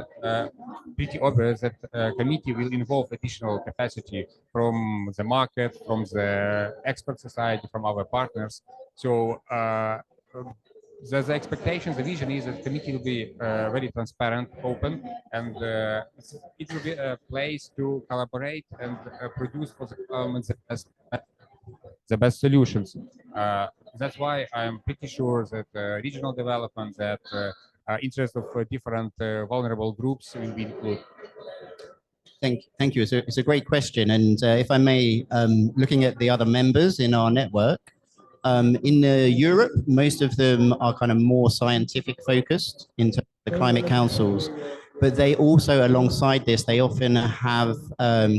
F: pretty obvious that committee will involve additional capacity from the market, from the expert society, from our partners. So the expectation, the vision is that the committee will be very transparent, open, and it will be a place to collaborate and produce for the government the best solutions. That's why I'm pretty sure that regional development, that interest of different vulnerable groups will be included.
G: Thank you. It's a great question. And if I may, looking at the other members in our network, in Europe, most of them are kind of more scientific focused into the climate councils, but they also, alongside this, they often have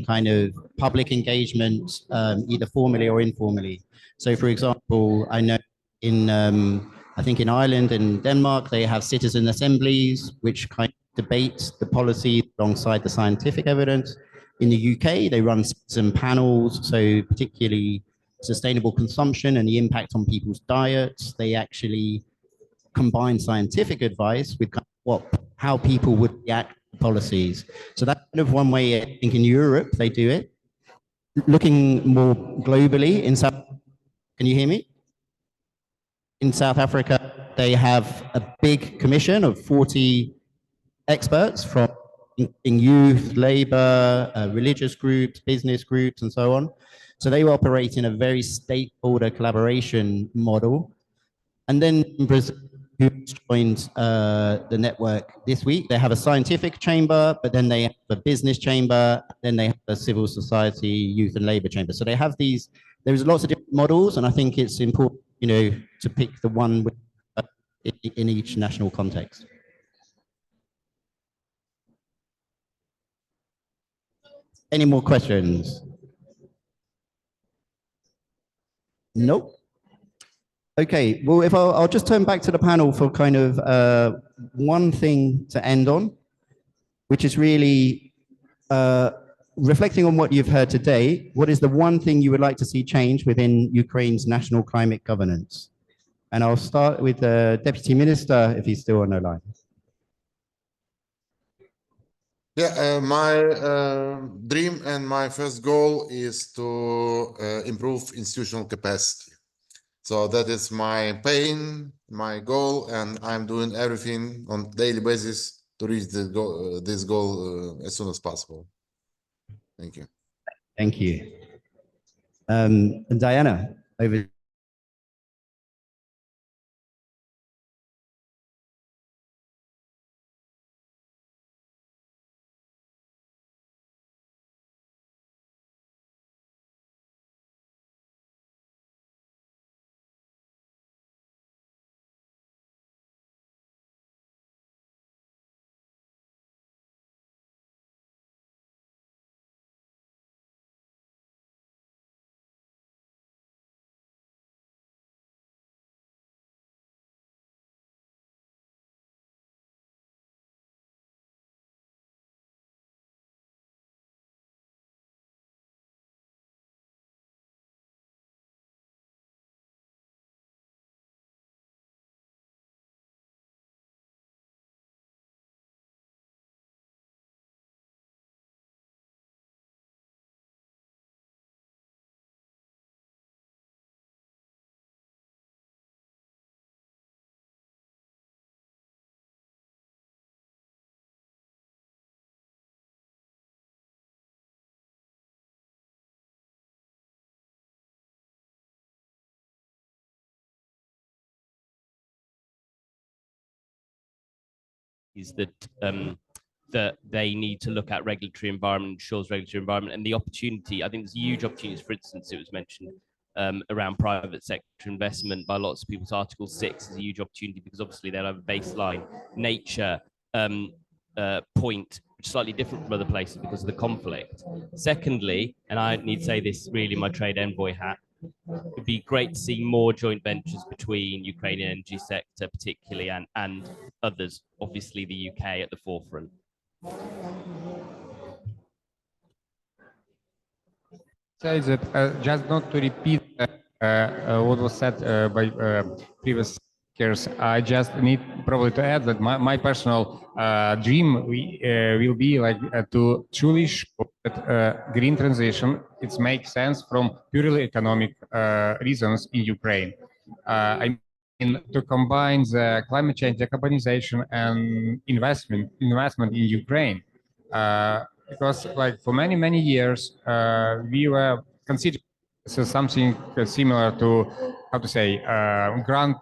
G: kind of public engagement, either formally or informally. So for example, I know I think in Ireland and Denmark, they have citizen assemblies, which kind of debate the policy alongside the scientific evidence. In the UK, they run some panels, so particularly sustainable consumption and the impact on people's diets. They actually combine scientific advice with kind of how people would react to policies. So that's kind of one way I think in Europe they do it. Looking more globally in can you hear me? In South Africa, they have a big commission of 40 experts from in youth, labor, religious groups, business groups, and so on. So they operate in a very stakeholder collaboration model. And then in Brazil, who joined the network this week, they have a scientific chamber, but then they have a business chamber, then they have a civil society, youth and labor chamber. So they have these, there's lots of different models, and I think it's important, to pick the one in each national context. Any more questions? Nope. Okay, well, if I'll just turn back to the panel for kind of one thing to end on, which is really reflecting on what you've heard today. What is the one thing you would like to see change within Ukraine's national climate governance? And I'll start with the Deputy Minister, if he's still on the line.
B: Yeah, my dream and my first goal is to improve institutional capacity. So that is my pain, my goal, and I'm doing everything on daily basis to reach this goal as soon as possible. Thank you.
G: Thank you. And Diana, over. Is that they need to look at regulatory environment, ensures regulatory environment, and the opportunity. I think there's huge opportunities. For instance, it was mentioned around private sector investment by lots of people's. Article 6 is a huge opportunity because obviously they'll have a baseline nature point, which is slightly different from other places because of the conflict. Secondly, and I need to say this really in my trade envoy hat, it'd be great to see more joint ventures between Ukrainian energy sector particularly and others, obviously the UK at the forefront.
F: Say that just not to repeat what was said by previous speakers, I just need probably to add that my personal dream will be like to truly show that green transition, it makes sense from purely economic reasons in Ukraine. I mean, to combine the climate change, decarbonization, and investment in Ukraine. Because like for many years, we were considering something similar to, how to say, grant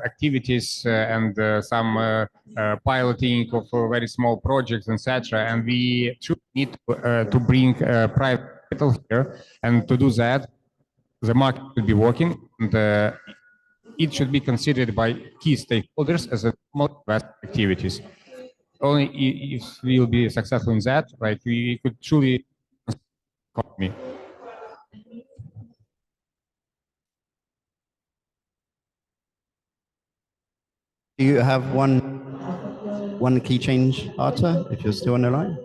F: activities and some piloting of very small projects, etc. And we should need to bring private capital here, and to do that, the market should be working, and it should be considered by key stakeholders as a most activities. Only if we will be successful in that, like we could truly economy.
G: Do you have one key change, Arthur, if you're still on the line?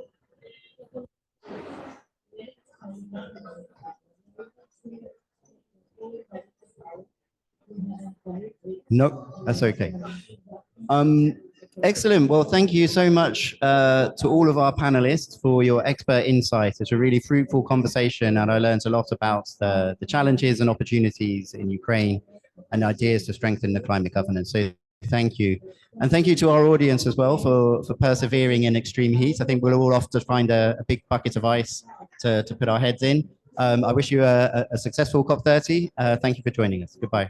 G: No, that's okay. Excellent. Well, thank you so much to all of our panelists for your expert insight. It's a really fruitful conversation, and I learned a lot about the challenges and opportunities in Ukraine and ideas to strengthen the climate governance. So thank you. And thank you to our audience as well for persevering in extreme heat. I think we'll all have to find a big bucket of ice to put our heads in. I wish you a successful COP30. Thank you for joining us. Goodbye.